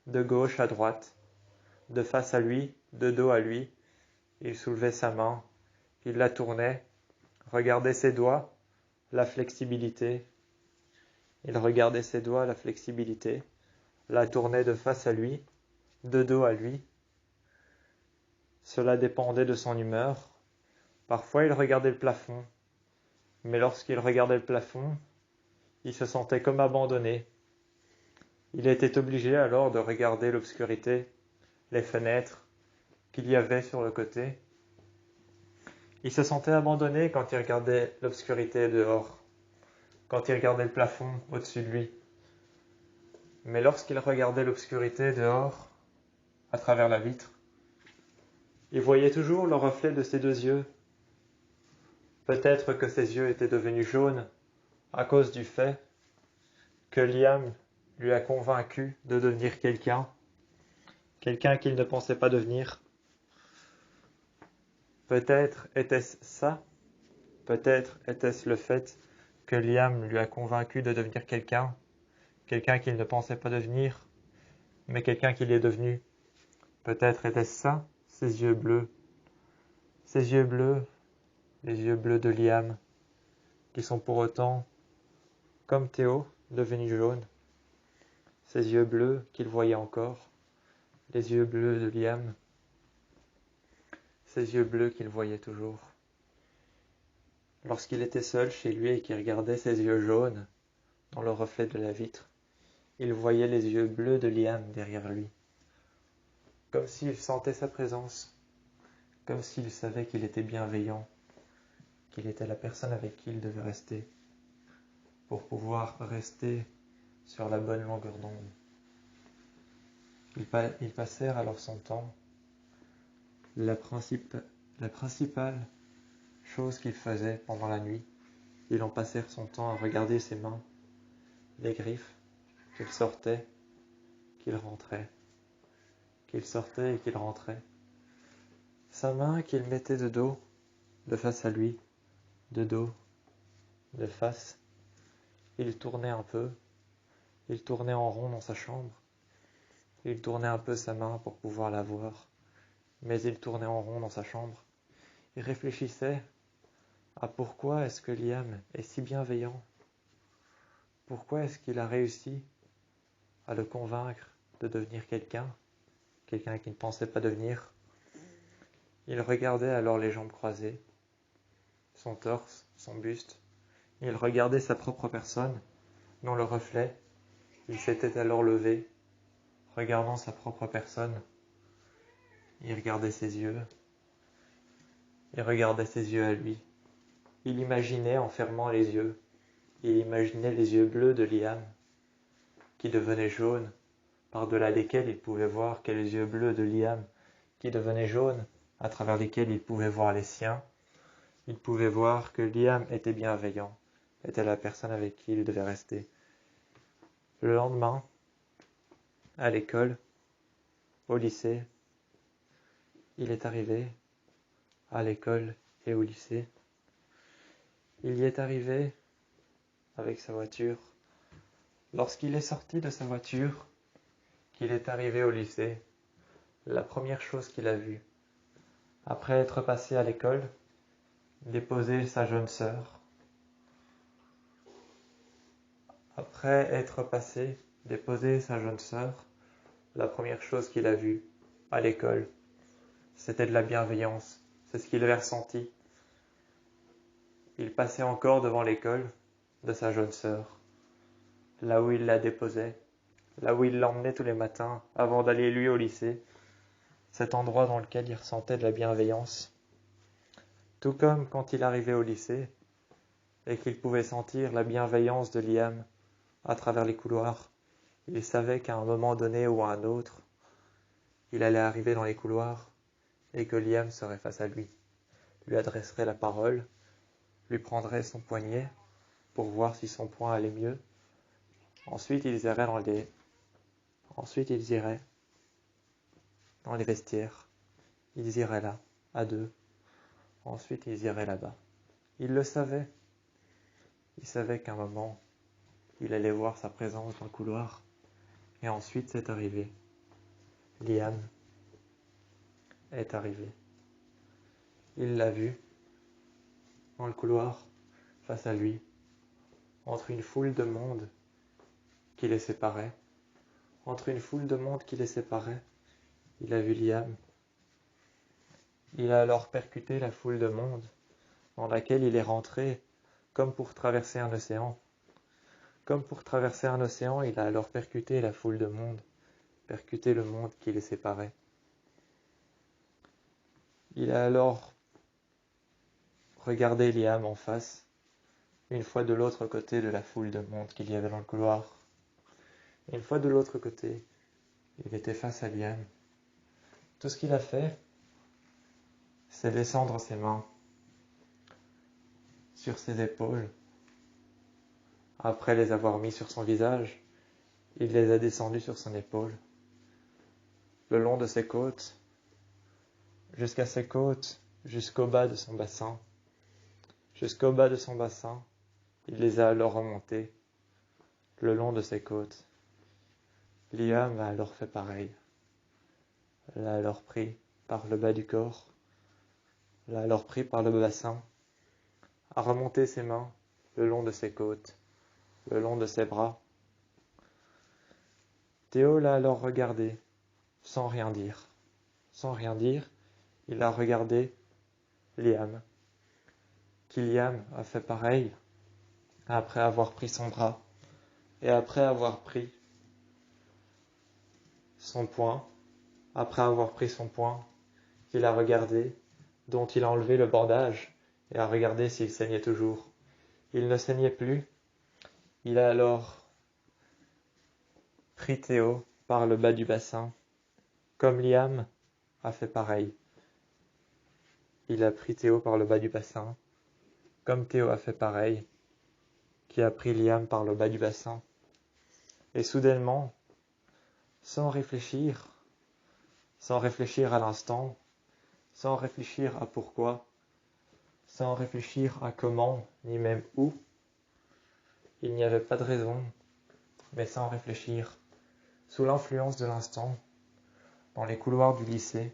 de gauche à droite, de face à lui, de dos à lui. Il soulevait sa main, il la tournait, regardait ses doigts, la flexibilité. Il regardait ses doigts, la flexibilité, la tournait de face à lui, de dos à lui. Cela dépendait de son humeur. Parfois il regardait le plafond, mais lorsqu'il regardait le plafond, il se sentait comme abandonné. Il était obligé alors de regarder l'obscurité, les fenêtres qu'il y avait sur le côté. Il se sentait abandonné quand il regardait l'obscurité dehors, quand il regardait le plafond au-dessus de lui. Mais lorsqu'il regardait l'obscurité dehors, à travers la vitre, il voyait toujours le reflet de ses deux yeux. Peut-être que ses yeux étaient devenus jaunes à cause du fait que Liam lui a convaincu de devenir quelqu'un qu'il ne pensait pas devenir. Peut-être était-ce ça, peut-être était-ce le fait que Liam lui a convaincu de devenir quelqu'un qu'il ne pensait pas devenir, mais quelqu'un qu'il est devenu. Peut-être était-ce ça, ses yeux bleus, les yeux bleus de Liam, qui sont pour autant, comme Théo, devenus jaunes. Ses yeux bleus qu'il voyait encore, les yeux bleus de Liam, ses yeux bleus qu'il voyait toujours. Lorsqu'il était seul chez lui et qu'il regardait ses yeux jaunes dans le reflet de la vitre, il voyait les yeux bleus de Liam derrière lui, comme s'il sentait sa présence, comme s'il savait qu'il était bienveillant, qu'il était la personne avec qui il devait rester, pour pouvoir rester sur la bonne longueur d'onde. Ils passèrent alors son temps. La principale chose qu'ils faisaient pendant la nuit, ils en passèrent son temps à regarder ses mains, les griffes, qu'il sortait, qu'il rentrait, qu'il sortait et qu'il rentrait. Sa main qu'il mettait de dos, de face à lui, de dos, de face. Il tournait un peu, il tournait en rond dans sa chambre. Il tournait un peu sa main pour pouvoir la voir, mais il tournait en rond dans sa chambre. Il réfléchissait à pourquoi est-ce que Liam est si bienveillant. Pourquoi est-ce qu'il a réussi à le convaincre de devenir quelqu'un qu'il ne pensait pas devenir. Il regardait alors les jambes croisées, son torse, son buste. Il regardait sa propre personne, dans le reflet. Il s'était alors levé, regardant sa propre personne. Il regardait ses yeux. Il regardait ses yeux à lui. Il imaginait en fermant les yeux. Il imaginait les yeux bleus de Liam, qui devenaient jaunes, par-delà lesquels il pouvait voir que les yeux bleus de Liam, qui devenaient jaunes, à travers lesquels il pouvait voir les siens. Il pouvait voir que Liam était bienveillant, était la personne avec qui il devait rester. Le lendemain, à l'école, au lycée, il est arrivé à l'école et au lycée. Il y est arrivé avec sa voiture. Lorsqu'il est sorti de sa voiture, qu'il est arrivé au lycée, la première chose qu'il a vue, après être passé à l'école, déposer sa jeune sœur, après être passé, déposer sa jeune sœur, la première chose qu'il a vue à l'école, c'était de la bienveillance. C'est ce qu'il avait ressenti. Il passait encore devant l'école de sa jeune sœur, là où il la déposait, là où il l'emmenait tous les matins avant d'aller lui au lycée, cet endroit dans lequel il ressentait de la bienveillance. Tout comme quand il arrivait au lycée et qu'il pouvait sentir la bienveillance de Liam à travers les couloirs, il savait qu'à un moment donné ou à un autre, il allait arriver dans les couloirs et que Liam serait face à lui adresserait la parole, lui prendrait son poignet pour voir si son poing allait mieux. Ensuite, ils iraient dans les vestiaires. Ils iraient là, à deux. Ensuite, ils iraient là-bas. Il le savait. Il savait qu'à un moment, il allait voir sa présence dans le couloir. Et ensuite, c'est arrivé. Liam est arrivé. Il l'a vu dans le couloir, face à lui, entre une foule de monde qui les séparait, entre une foule de monde qui les séparait, il a vu Liam. Il a alors percuté la foule de monde, dans laquelle il est rentré, comme pour traverser un océan. Comme pour traverser un océan, il a alors percuté la foule de monde, percuté le monde qui les séparait. Il a alors regardé Liam en face, une fois de l'autre côté de la foule de monde qu'il y avait dans le couloir. Une fois de l'autre côté, il était face à Liam. Tout ce qu'il a fait, c'est descendre ses mains sur ses épaules. Après les avoir mis sur son visage, il les a descendus sur son épaule, le long de ses côtes, jusqu'à ses côtes, jusqu'au bas de son bassin. Jusqu'au bas de son bassin, il les a alors remontés, le long de ses côtes. Liam a alors fait pareil. L'a alors pris par le bas du corps, l'a alors pris par le bassin, a remonté ses mains le long de ses côtes, le long de ses bras. Théo l'a alors regardé, sans rien dire. Sans rien dire, il a regardé Liam. Liam a fait pareil, après avoir pris son bras, et après avoir pris son poing, après avoir pris son poing, qu'il a regardé, dont il a enlevé le bandage, et a regardé s'il saignait toujours. Il ne saignait plus. Il a alors pris Théo par le bas du bassin, comme Liam a fait pareil. Il a pris Théo par le bas du bassin, comme Théo a fait pareil, qui a pris Liam par le bas du bassin. Et soudainement, sans réfléchir à l'instant, sans réfléchir à pourquoi, sans réfléchir à comment, ni même où, il n'y avait pas de raison, mais sans réfléchir, sous l'influence de l'instant, dans les couloirs du lycée,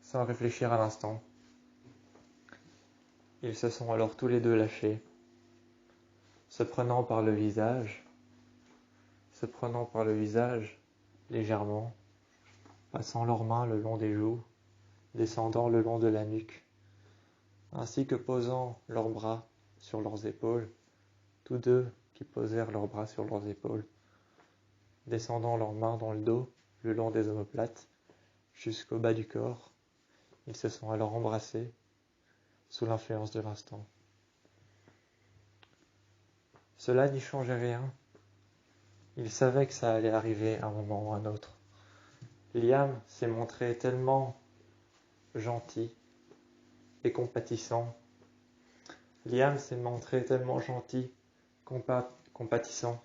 sans réfléchir à l'instant, ils se sont alors tous les deux lâchés, se prenant par le visage, légèrement, passant leurs mains le long des joues, descendant le long de la nuque, ainsi que posant leurs bras sur leurs épaules, tous deux qui posèrent leurs bras sur leurs épaules, descendant leurs mains dans le dos, le long des omoplates, jusqu'au bas du corps. Ils se sont alors embrassés, sous l'influence de l'instant. Cela n'y changeait rien. Il savait que ça allait arriver à un moment ou à un autre. Liam s'est montré tellement gentil et compatissant. Liam s'est montré tellement gentil, compatissant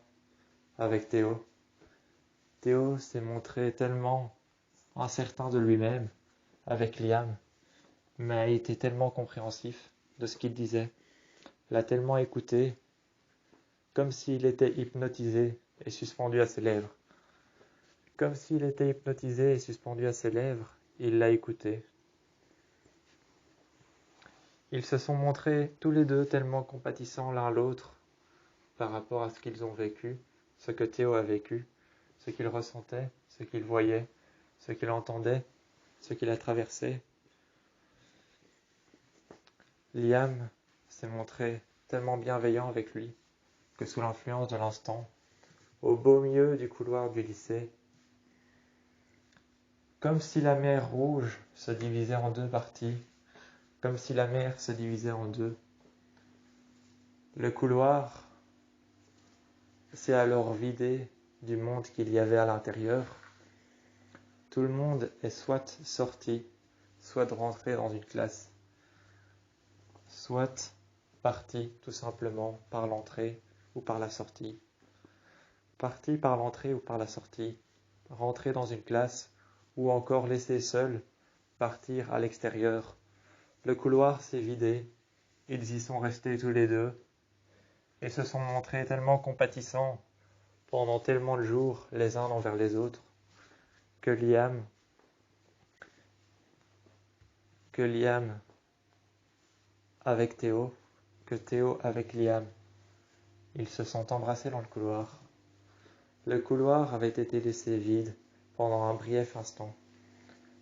avec Théo. Théo s'est montré tellement incertain de lui-même avec Liam, mais a été tellement compréhensif de ce qu'il disait, l'a tellement écouté, comme s'il était hypnotisé et suspendu à ses lèvres. Comme s'il était hypnotisé et suspendu à ses lèvres, il l'a écouté. Ils se sont montrés tous les deux tellement compatissants l'un l'autre par rapport à ce qu'ils ont vécu, ce que Théo a vécu, ce qu'il ressentait, ce qu'il voyait, ce qu'il entendait, ce qu'il a traversé. Liam s'est montré tellement bienveillant avec lui que sous l'influence de l'instant, au beau milieu du couloir du lycée, comme si la mer rouge se divisait en deux parties, comme si la mer se divisait en deux. Le couloir s'est alors vidé du monde qu'il y avait à l'intérieur. Tout le monde est soit sorti, soit rentré dans une classe, soit parti tout simplement par l'entrée ou par la sortie. Parti par l'entrée ou par la sortie, rentrer dans une classe ou encore laisser seul, partir à l'extérieur. Le couloir s'est vidé, ils y sont restés tous les deux et se sont montrés tellement compatissants pendant tellement de jours les uns envers les autres que Liam avec Théo, que Théo avec Liam Ils se sont embrassés dans le couloir. Le couloir avait été laissé vide pendant un bref instant,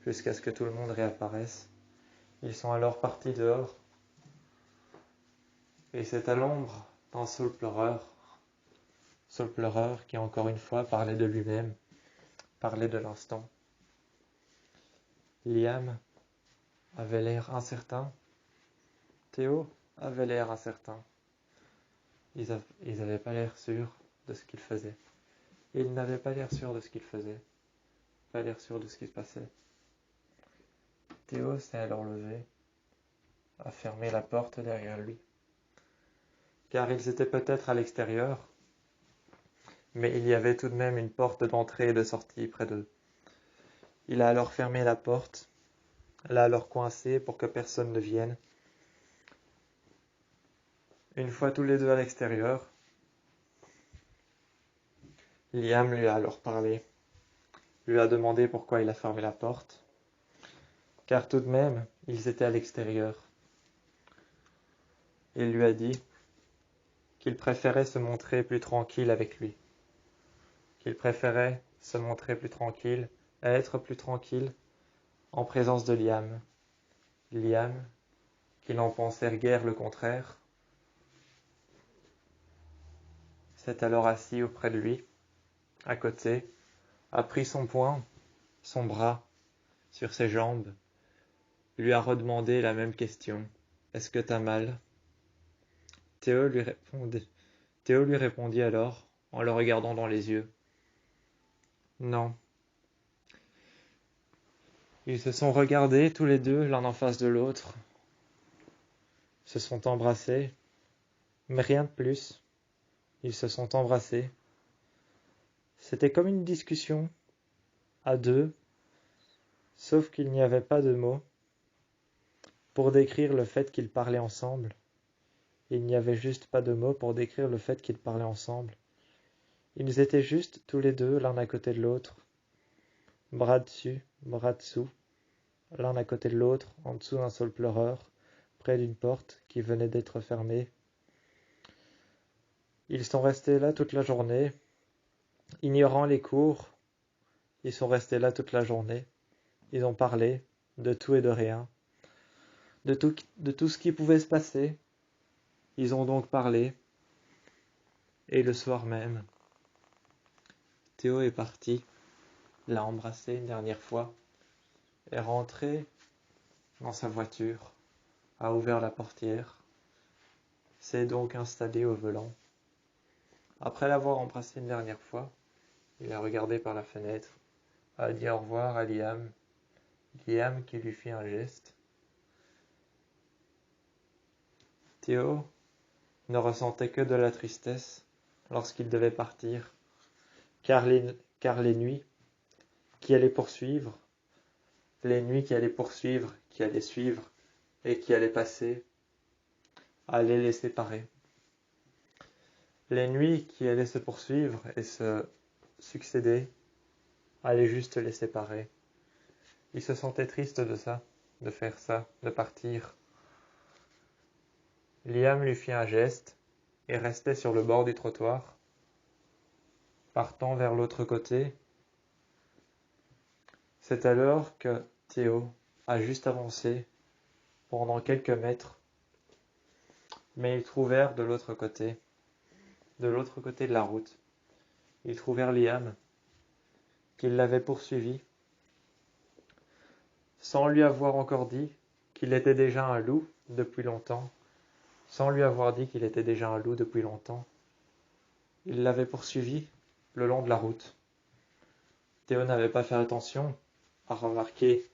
jusqu'à ce que tout le monde réapparaisse. Ils sont alors partis dehors, et c'est à l'ombre d'un saule pleureur qui encore une fois parlait de lui-même, parlait de l'instant. Liam avait l'air incertain, Théo avait l'air incertain. Ils n'avaient pas l'air sûrs de ce qu'ils faisaient. Ils n'avaient pas l'air sûrs de ce qu'ils faisaient, pas l'air sûrs de ce qui se passait. Théo s'est alors levé, a fermé la porte derrière lui, car ils étaient peut-être à l'extérieur, mais il y avait tout de même une porte d'entrée et de sortie près d'eux. Il a alors fermé la porte, l'a alors coincée pour que personne ne vienne. Une fois tous les deux à l'extérieur, Liam lui a alors parlé, lui a demandé pourquoi il a fermé la porte, car tout de même, ils étaient à l'extérieur. Il lui a dit qu'il préférait se montrer plus tranquille avec lui, qu'il préférait se montrer plus tranquille, être plus tranquille en présence de Liam. Liam, qui n'en pensait guère le contraire, s'est alors assis auprès de lui, à côté, a pris son poing, son bras, sur ses jambes, lui a redemandé la même question. « Est-ce que t'as mal ?» Théo lui répondit alors, en le regardant dans les yeux. « Non. » Ils se sont regardés tous les deux, l'un en face de l'autre, se sont embrassés, mais rien de plus. Ils se sont embrassés. C'était comme une discussion, à deux, sauf qu'il n'y avait pas de mots pour décrire le fait qu'ils parlaient ensemble. Il n'y avait juste pas de mots pour décrire le fait qu'ils parlaient ensemble. Ils étaient juste tous les deux, l'un à côté de l'autre, bras dessus, bras dessous, l'un à côté de l'autre, en dessous d'un saule pleureur, près d'une porte qui venait d'être fermée. Ils sont restés là toute la journée, ignorant les cours. Ils sont restés là toute la journée. Ils ont parlé de tout et de rien, de tout ce qui pouvait se passer. Ils ont donc parlé. Et le soir même, Théo est parti, l'a embrassé une dernière fois, est rentré dans sa voiture, a ouvert la portière, s'est donc installé au volant. Après l'avoir embrassé une dernière fois, il a regardé par la fenêtre, a dit au revoir à Liam, Liam qui lui fit un geste. Théo ne ressentait que de la tristesse lorsqu'il devait partir, car les nuits qui allaient poursuivre, qui allaient suivre et qui allaient passer, allaient les séparer. Les nuits qui allaient se poursuivre et se succéder allaient juste les séparer. Il se sentait triste de ça, de faire ça, de partir. Liam lui fit un geste et restait sur le bord du trottoir, partant vers l'autre côté. C'est alors que Théo a juste avancé pendant quelques mètres, mais ils trouvèrent de l'autre côté de la route, ils trouvèrent Liam, qui l'avait poursuivi, sans lui avoir encore dit qu'il était déjà un loup depuis longtemps, il l'avait poursuivi le long de la route. Théo n'avait pas fait attention à remarquer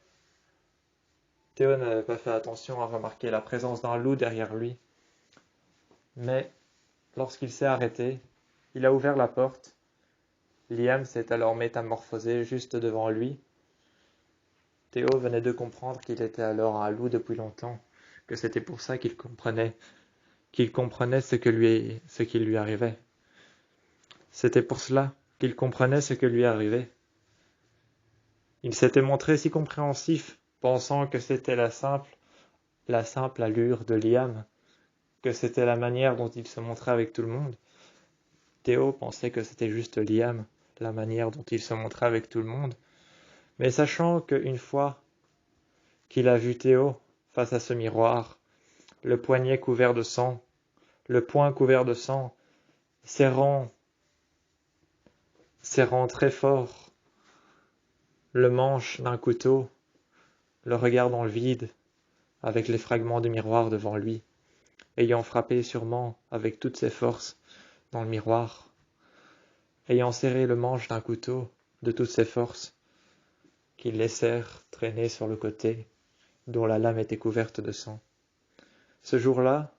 la présence d'un loup derrière lui. Mais lorsqu'il s'est arrêté, il a ouvert la porte. Liam s'est alors métamorphosé juste devant lui. Théo venait de comprendre qu'il était alors un loup depuis longtemps, que c'était pour ça qu'il comprenait ce qui lui arrivait. C'était pour cela qu'il comprenait ce que lui arrivait. Il s'était montré si compréhensif, pensant que c'était la simple allure de Liam, que c'était la manière dont il se montrait avec tout le monde, Théo pensait que c'était juste Liam, la manière dont il se montrait avec tout le monde, mais sachant qu'une fois qu'il a vu Théo face à ce miroir, le poignet couvert de sang, le poing couvert de sang, serrant très fort le manche d'un couteau, le regard dans le vide, avec les fragments du miroir devant lui, ayant frappé sûrement avec toutes ses forces dans le miroir, ayant serré le manche d'un couteau de toutes ses forces, qu'il laissèrent traîner sur le côté, dont la lame était couverte de sang. Ce jour-là,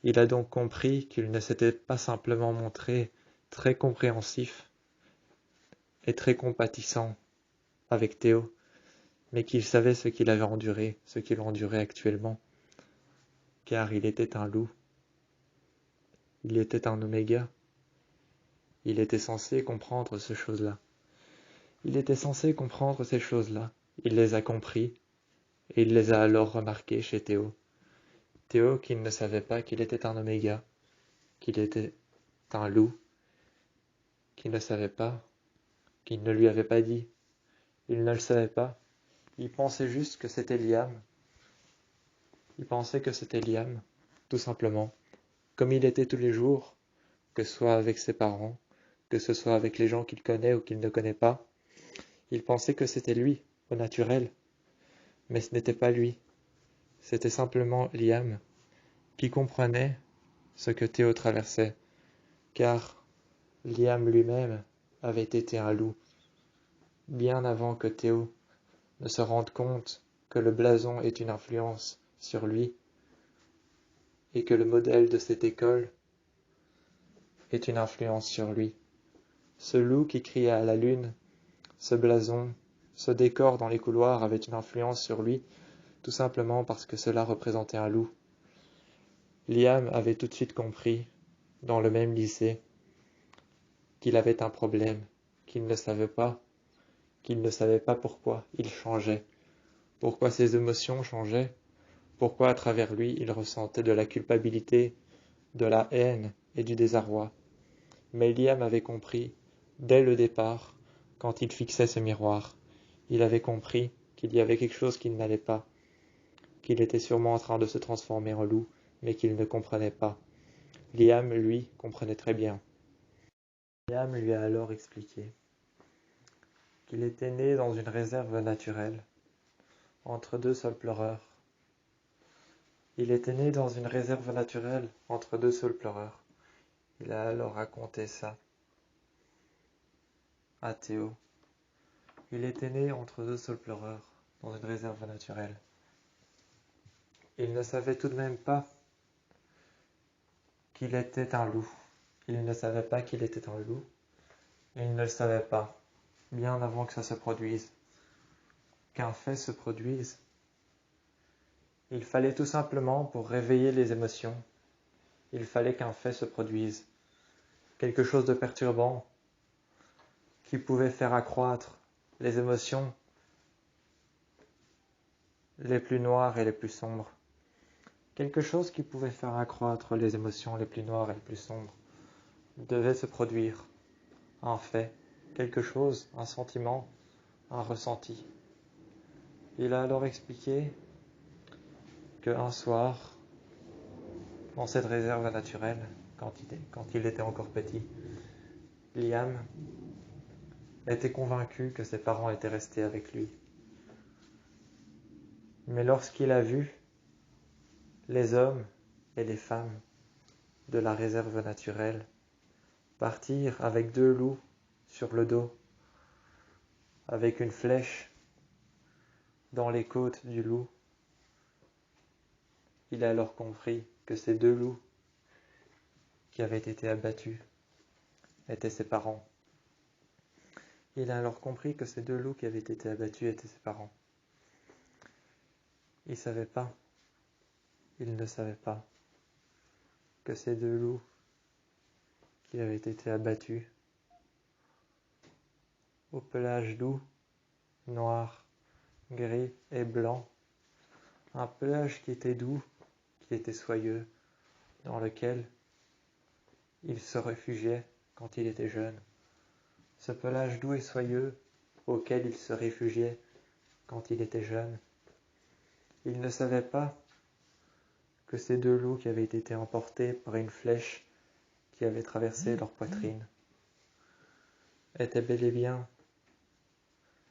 il a donc compris qu'il ne s'était pas simplement montré très compréhensif et très compatissant avec Théo, mais qu'il savait ce qu'il avait enduré, ce qu'il endurait actuellement, car il était un loup, il était un oméga, il était censé comprendre ces choses-là. Il était censé comprendre ces choses-là, il les a compris, et il les a alors remarquées chez Théo. Théo qui ne savait pas qu'il était un oméga, qu'il était un loup, qui ne savait pas, qu'il ne lui avait pas dit, il ne le savait pas, il pensait juste que c'était Liam. Il pensait que c'était Liam, tout simplement, comme il était tous les jours, que ce soit avec ses parents, que ce soit avec les gens qu'il connaît ou qu'il ne connaît pas. Il pensait que c'était lui, au naturel, mais ce n'était pas lui, c'était simplement Liam, qui comprenait ce que Théo traversait, car Liam lui-même avait été un loup, bien avant que Théo ne se rende compte que le blason est une influence sur lui, et que le modèle de cette école est une influence sur lui. Ce loup qui criait à la lune, ce blason, ce décor dans les couloirs avait une influence sur lui, tout simplement parce que cela représentait un loup. Liam avait tout de suite compris, dans le même lycée, qu'il avait un problème, qu'il ne savait pas pourquoi il changeait, pourquoi ses émotions changeaient, pourquoi à travers lui il ressentait de la culpabilité, de la haine et du désarroi. Mais Liam avait compris, dès le départ, quand il fixait ce miroir, il avait compris qu'il y avait quelque chose qui n'allait pas, qu'il était sûrement en train de se transformer en loup, mais qu'il ne comprenait pas. Liam, lui, comprenait très bien. Liam lui a alors expliqué qu'il était né dans une réserve naturelle, entre deux saules pleureurs. Il était né dans une réserve naturelle, entre deux saules pleureurs. Il a alors raconté ça à Théo. Il était né entre deux saules pleureurs, dans une réserve naturelle. Il ne savait tout de même pas qu'il était un loup. Il ne savait pas qu'il était un loup, et il ne le savait pas, bien avant que ça se produise, qu'un fait se produise. Il fallait tout simplement, pour réveiller les émotions, il fallait qu'un fait se produise, quelque chose de perturbant, qui pouvait faire accroître les émotions les plus noires et les plus sombres. Quelque chose qui pouvait faire accroître les émotions les plus noires et les plus sombres devait se produire. Un fait, quelque chose, un sentiment, un ressenti. Il a alors expliqué qu'un soir, dans cette réserve naturelle, quand il était encore petit, Liam était convaincu que ses parents étaient restés avec lui. Mais lorsqu'il a vu les hommes et les femmes de la réserve naturelle partir avec deux loups sur le dos, avec une flèche dans les côtes du loup, il a alors compris que ces deux loups qui avaient été abattus étaient ses parents. Il a alors compris que ces deux loups qui avaient été abattus étaient ses parents. Il ne savait pas que ces deux loups qui avaient été abattus au pelage doux, noir, gris et blanc, un pelage qui était doux, qui était soyeux, dans lequel il se réfugiait quand il était jeune. Ce pelage doux et soyeux auquel il se réfugiait quand il était jeune. Il ne savait pas que ces deux loups qui avaient été emportés par une flèche qui avait traversé leur poitrine étaient bel et bien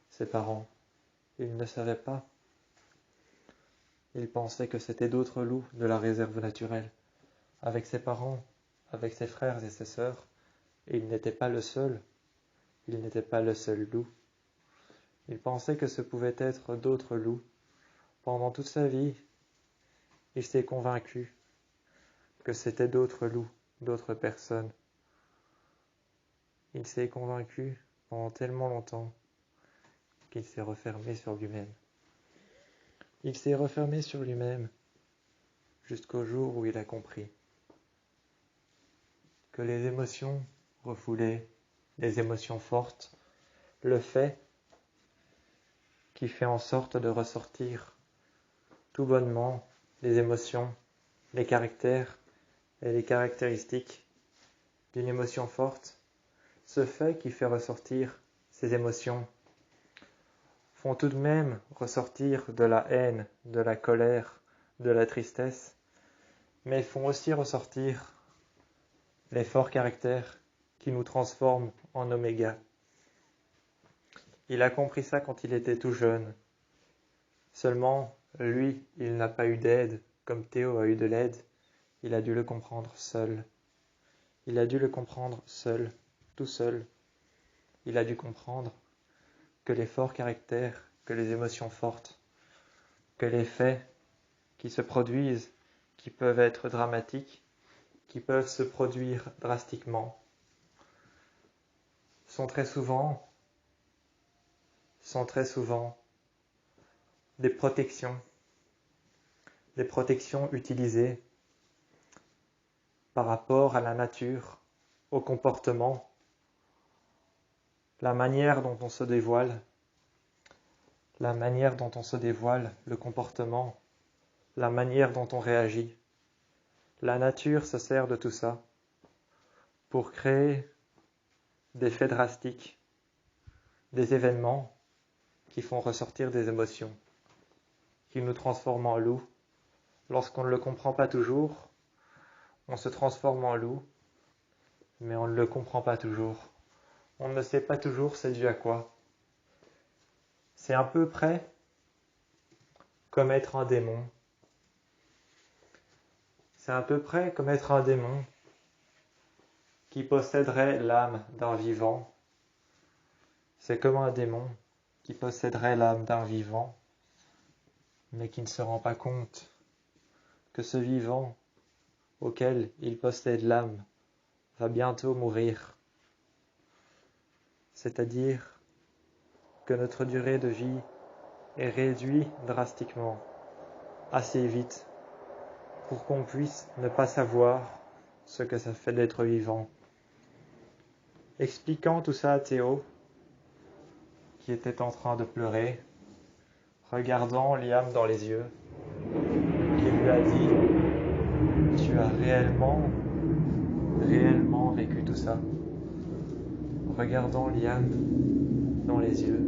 ses parents. Il ne savait pas. Il pensait que c'était d'autres loups de la réserve naturelle, avec ses parents, avec ses frères et ses sœurs, et il n'était pas le seul. Il n'était pas le seul loup. Il pensait que ce pouvaient être d'autres loups. Pendant toute sa vie, il s'est convaincu que c'était d'autres loups, d'autres personnes. Il s'est convaincu pendant tellement longtemps qu'il s'est refermé sur lui-même. Il s'est refermé sur lui-même jusqu'au jour où il a compris que les émotions refoulées, les émotions fortes, le fait qui fait en sorte de ressortir tout bonnement les émotions, les caractères et les caractéristiques d'une émotion forte, ce fait qui fait ressortir ces émotions font tout de même ressortir de la haine, de la colère, de la tristesse, mais font aussi ressortir les forts caractères qui nous transforment en oméga. Il a compris ça quand il était tout jeune. Seulement, lui, il n'a pas eu d'aide, comme Théo a eu de l'aide. Il a dû le comprendre seul. Il a dû le comprendre seul, tout seul. Il a dû comprendre que les forts caractères, que les émotions fortes, que les faits qui se produisent, qui peuvent être dramatiques, qui peuvent se produire drastiquement, sont très souvent des protections utilisées par rapport à la nature, au comportement, la manière dont on se dévoile, le comportement, la manière dont on réagit. La nature se sert de tout ça pour créer des faits drastiques, des événements qui font ressortir des émotions, qui nous transforment en loup. Lorsqu'on ne le comprend pas toujours, on se transforme en loup, mais on ne le comprend pas toujours. On ne sait pas toujours c'est dû à quoi. C'est à peu près comme être un démon. C'est à peu près comme être un démon qui posséderait l'âme d'un vivant. C'est comme un démon qui posséderait l'âme d'un vivant, mais qui ne se rend pas compte que ce vivant auquel il possède l'âme va bientôt mourir. C'est-à-dire que notre durée de vie est réduite drastiquement, assez vite, pour qu'on puisse ne pas savoir ce que ça fait d'être vivant. Expliquant tout ça à Théo, qui était en train de pleurer, regardant Liam dans les yeux, qui lui a dit « Tu as réellement vécu tout ça ?» Regardant Liam dans les yeux,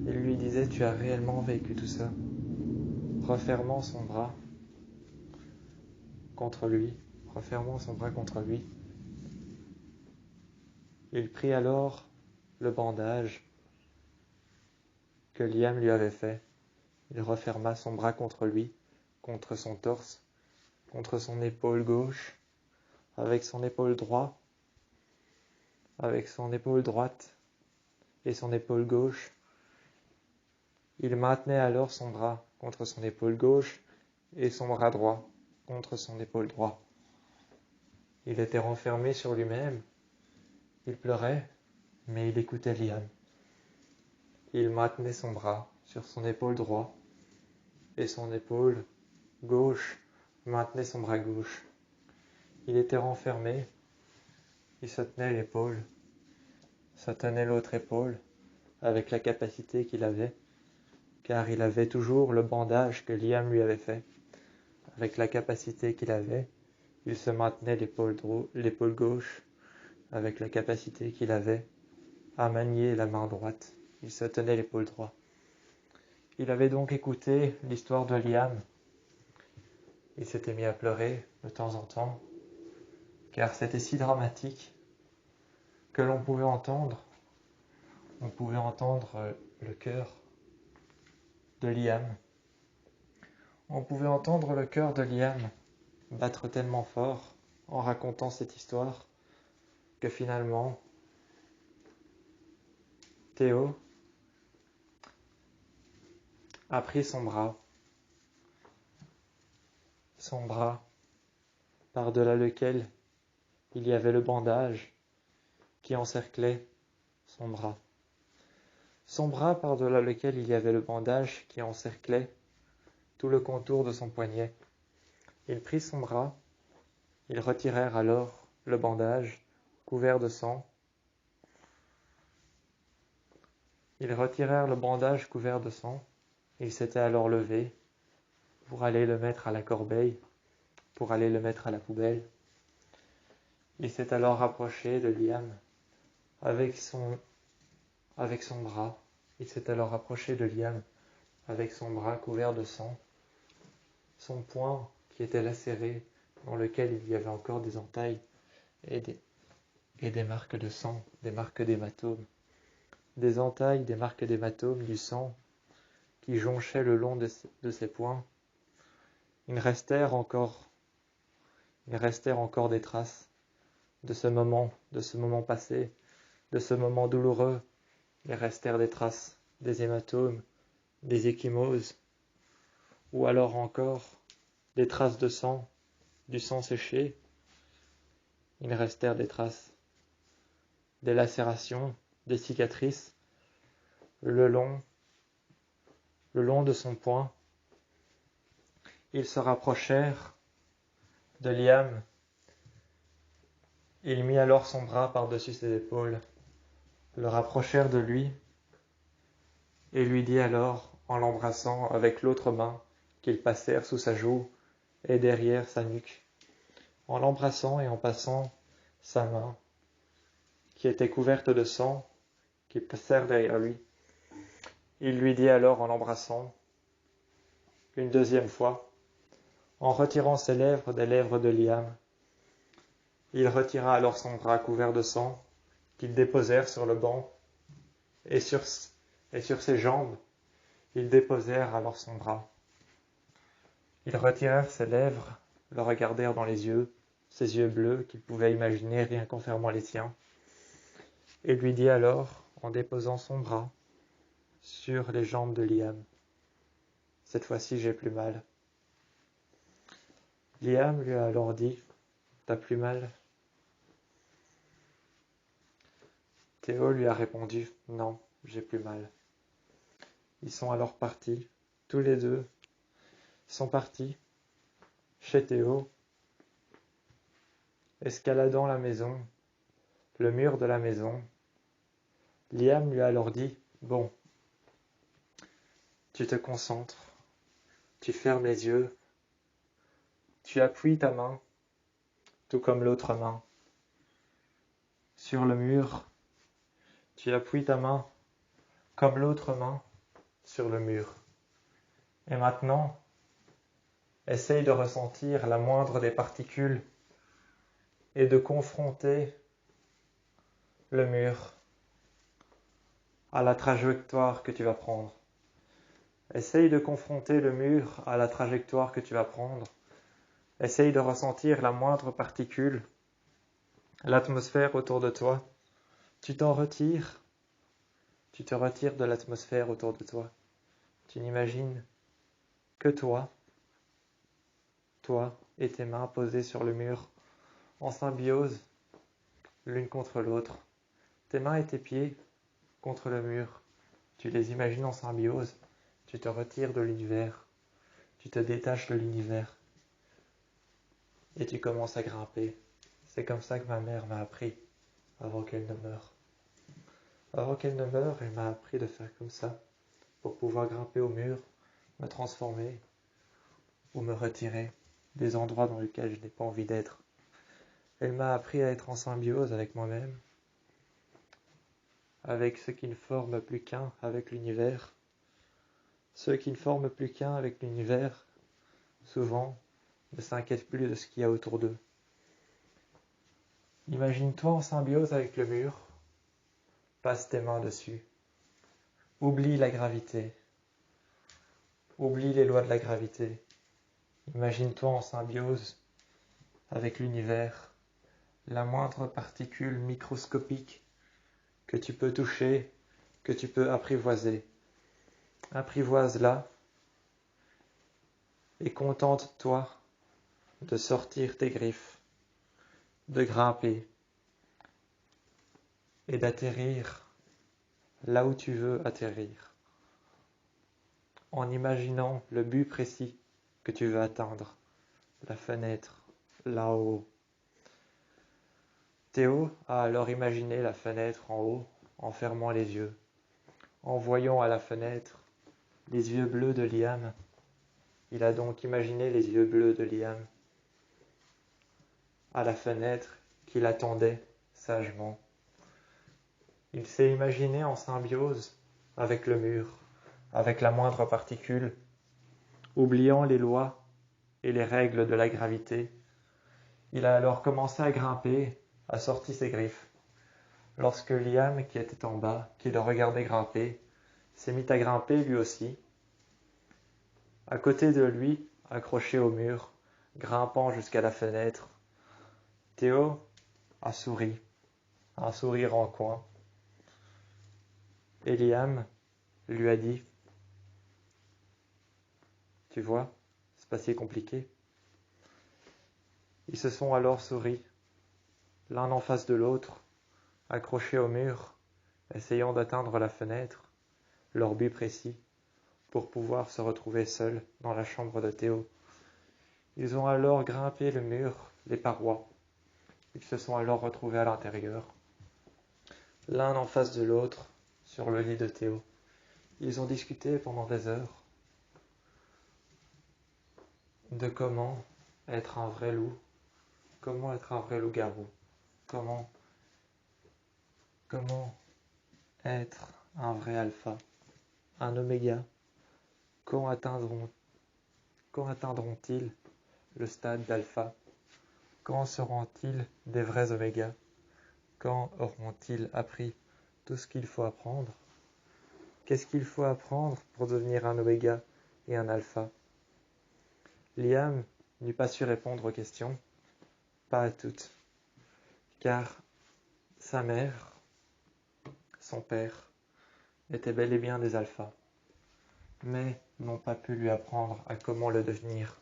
il lui disait « Tu as réellement vécu tout ça ?» refermant son bras contre lui, il prit alors le bandage que Liam lui avait fait. Il referma son bras contre lui, contre son torse, contre son épaule gauche, avec son épaule droite et son épaule gauche. Il maintenait alors son bras contre son épaule gauche et son bras droit contre son épaule droite. Il était renfermé sur lui-même. Il pleurait, mais il écoutait Liam. Il maintenait son bras sur son épaule droit et son épaule gauche maintenait son bras gauche. Il était renfermé, il se tenait l'épaule, se tenait l'autre épaule avec la capacité qu'il avait, car il avait toujours le bandage que Liam lui avait fait. Avec la capacité qu'il avait, Il se maintenait l'épaule gauche avec la capacité qu'il avait à manier la main droite. Il se tenait l'épaule droite. Il avait donc écouté l'histoire de Liam. Il s'était mis à pleurer de temps en temps, car c'était si dramatique que on pouvait entendre le cœur de Liam. On pouvait entendre le cœur de Liam battre tellement fort en racontant cette histoire que finalement, Théo a pris son bras par-delà lequel il y avait le bandage qui encerclait son bras. Son bras par-delà lequel il y avait le bandage qui encerclait tout le contour de son poignet. Il prit son bras, ils retirèrent alors le bandage couvert de sang. Ils retirèrent le bandage couvert de sang. Il s'était alors levé pour aller le mettre à la corbeille, pour aller le mettre à la poubelle. Il s'est alors rapproché de Liam avec son bras. Il s'est alors rapproché de Liam avec son bras couvert de sang, son poing qui était lacéré, dans lequel il y avait encore des entailles et des marques de sang, des marques d'hématomes. Des entailles, des marques d'hématomes, du sang qui jonchait le long de ses poings. Il restèrent encore des traces de ce moment passé, de ce moment douloureux. Il restèrent des traces, des hématomes, des ecchymoses, ou alors encore des traces de sang, du sang séché. Il restèrent des traces, des lacérations, des cicatrices, le long de son poing. Ils se rapprochèrent de Liam. Il mit alors son bras par-dessus ses épaules, le rapprochèrent de lui, et lui dit alors, en l'embrassant avec l'autre main qu'ils passèrent sous sa joue et derrière sa nuque, en l'embrassant et en passant sa main, qui était couverte de sang, qui passèrent derrière lui. Il lui dit alors en l'embrassant, une deuxième fois, en retirant ses lèvres des lèvres de Liam. Il retira alors son bras couvert de sang, qu'ils déposèrent sur le banc, et sur ses jambes, ils déposèrent alors son bras. Ils retirèrent ses lèvres, le regardèrent dans les yeux, ses yeux bleus qu'il pouvait imaginer rien qu'en fermant les siens, et lui dit alors, en déposant son bras sur les jambes de Liam, « Cette fois-ci, j'ai plus mal. » Liam lui a alors dit, « T'as plus mal ?» Théo lui a répondu, « Non, j'ai plus mal. » Ils sont alors partis, tous les deux sont partis chez Théo, escaladant la maison, le mur de la maison. Liam lui a alors dit, « Bon, tu te concentres, tu fermes les yeux, tu appuies ta main, tout comme l'autre main, sur le mur, tu appuies ta main comme l'autre main sur le mur. Et maintenant, essaye de ressentir la moindre des particules et de confronter le mur à la trajectoire que tu vas prendre. Essaye de confronter le mur à la trajectoire que tu vas prendre. Essaye de ressentir la moindre particule, l'atmosphère autour de toi. Tu t'en retires. Tu te retires de l'atmosphère autour de toi. Tu n'imagines que toi et tes mains posées sur le mur, en symbiose l'une contre l'autre. Tes mains et tes pieds contre le mur. Tu les imagines en symbiose. Tu te retires de l'univers. Tu te détaches de l'univers. Et tu commences à grimper. C'est comme ça que ma mère m'a appris avant qu'elle ne meure. Avant qu'elle ne meure, elle m'a appris de faire comme ça pour pouvoir grimper au mur, me transformer ou me retirer. des endroits dans lesquels je n'ai pas envie d'être. Elle m'a appris à être en symbiose avec moi-même, avec ce qui ne forme plus qu'un avec l'univers. Ceux qui ne forment plus qu'un avec l'univers, souvent, ne s'inquiètent plus de ce qu'il y a autour d'eux. Imagine-toi en symbiose avec le mur, passe tes mains dessus. Oublie la gravité. Oublie les lois de la gravité. Imagine-toi en symbiose avec l'univers, la moindre particule microscopique que tu peux toucher, que tu peux apprivoiser. Apprivoise-la et contente-toi de sortir tes griffes, de grimper et d'atterrir là où tu veux atterrir, en imaginant le but précis que tu veux atteindre, la fenêtre, là-haut. Théo a alors imaginé la fenêtre en haut, en fermant les yeux, en voyant à la fenêtre les yeux bleus de Liam. Il a donc imaginé les yeux bleus de Liam à la fenêtre qu'il attendait sagement. Il s'est imaginé en symbiose avec le mur, avec la moindre particule, oubliant les lois et les règles de la gravité. Il a alors commencé à grimper, a sorti ses griffes. Lorsque Liam, qui était en bas, qui le regardait grimper, s'est mis à grimper lui aussi. À côté de lui, accroché au mur, grimpant jusqu'à la fenêtre, Théo a souri, un sourire en coin. Et Liam lui a dit « Tu vois, c'est pas si compliqué. » Ils se sont alors souri, l'un en face de l'autre, accrochés au mur, essayant d'atteindre la fenêtre, leur but précis, pour pouvoir se retrouver seuls dans la chambre de Théo. Ils ont alors grimpé le mur, les parois. Ils se sont alors retrouvés à l'intérieur, l'un en face de l'autre, sur le lit de Théo. Ils ont discuté pendant des heures de comment être un vrai loup, comment être un vrai loup-garou, comment être un vrai alpha, un oméga. Quand atteindront-ils le stade d'alpha? Quand seront-ils des vrais omégas? Quand auront-ils appris tout ce qu'il faut apprendre? Qu'est-ce qu'il faut apprendre pour devenir un oméga et un alpha? Liam n'eut pas su répondre aux questions, pas à toutes, car sa mère, son père, étaient bel et bien des alphas, mais n'ont pas pu lui apprendre à comment le devenir,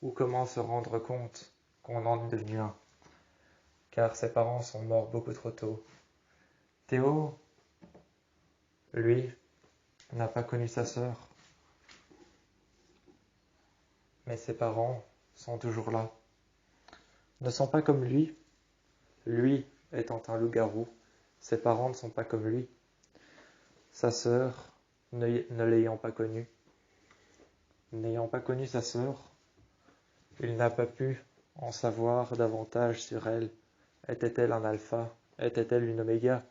ou comment se rendre compte qu'on en est devenu un, car ses parents sont morts beaucoup trop tôt. Théo, lui, n'a pas connu sa sœur, mais ses parents sont toujours là. Ne sont pas comme lui étant un loup-garou, ses parents ne sont pas comme lui. Sa sœur, ne l'ayant pas connu, n'ayant pas connu sa sœur, il n'a pas pu en savoir davantage sur elle. Était-elle un alpha? Était-elle une oméga?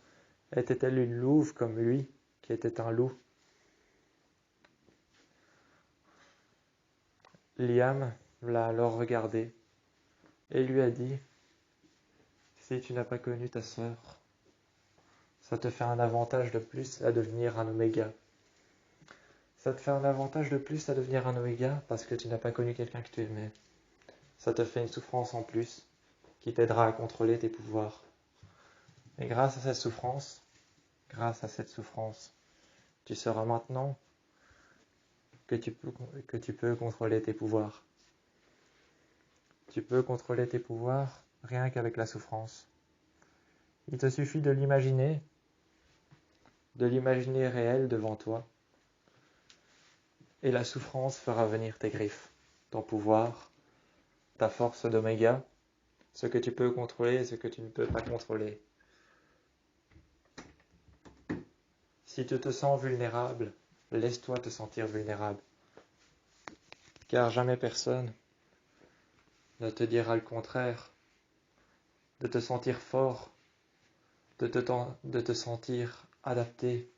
Était-elle une louve comme lui, qui était un loup? Liam l'a alors regardé et lui a dit « Si tu n'as pas connu ta sœur, ça te fait un avantage de plus à devenir un oméga. Ça te fait un avantage de plus à devenir un oméga parce que tu n'as pas connu quelqu'un que tu aimais. Ça te fait une souffrance en plus qui t'aidera à contrôler tes pouvoirs. Et grâce à cette souffrance, tu sauras maintenant que tu peux contrôler tes pouvoirs. Tu peux contrôler tes pouvoirs rien qu'avec la souffrance. Il te suffit de l'imaginer réel devant toi. Et la souffrance fera venir tes griffes, ton pouvoir, ta force d'oméga, ce que tu peux contrôler et ce que tu ne peux pas contrôler. Si tu te sens vulnérable, laisse-toi te sentir vulnérable. Car jamais personne ne te dira le contraire, de te sentir fort, de te sentir adapté.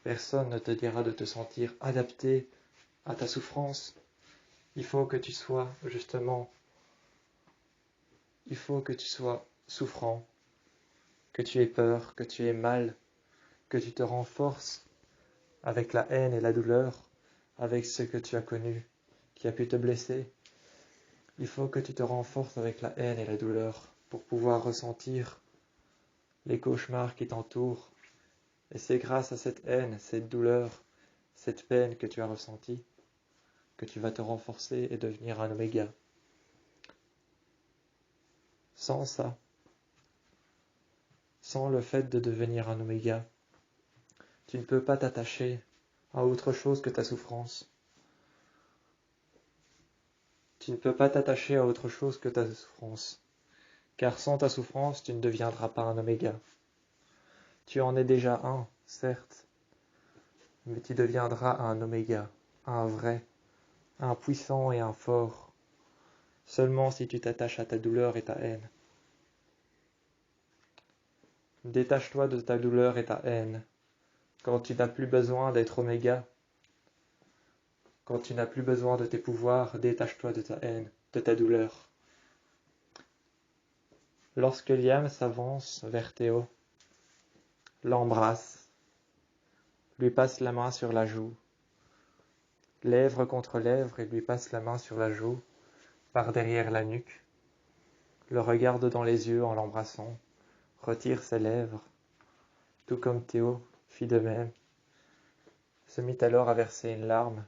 Personne ne te dira de te sentir adapté à ta souffrance. Il faut que tu sois souffrant, que tu aies peur, que tu aies mal, que tu te renforces avec la haine et la douleur, avec ce que tu as connu, qui a pu te blesser. Il faut que tu te renforces avec la haine et la douleur pour pouvoir ressentir les cauchemars qui t'entourent. Et c'est grâce à cette haine, cette douleur, cette peine que tu as ressentie, que tu vas te renforcer et devenir un oméga. Sans ça, sans le fait de devenir un oméga, tu ne peux pas t'attacher à autre chose que ta souffrance. Tu ne peux pas t'attacher à autre chose que ta souffrance, car sans ta souffrance, tu ne deviendras pas un oméga. Tu en es déjà un, certes, mais tu deviendras un oméga, un vrai, un puissant et un fort, seulement si tu t'attaches à ta douleur et ta haine. Détache-toi de ta douleur et ta haine, quand tu n'as plus besoin d'être oméga, quand tu n'as plus besoin de tes pouvoirs, détache-toi de ta haine, de ta douleur. Lorsque Liam s'avance vers Théo, l'embrasse, lui passe la main sur la joue, lèvre contre lèvre et lui passe la main sur la joue, par derrière la nuque, le regarde dans les yeux en l'embrassant, retire ses lèvres, tout comme Théo fit de même, se mit alors à verser une larme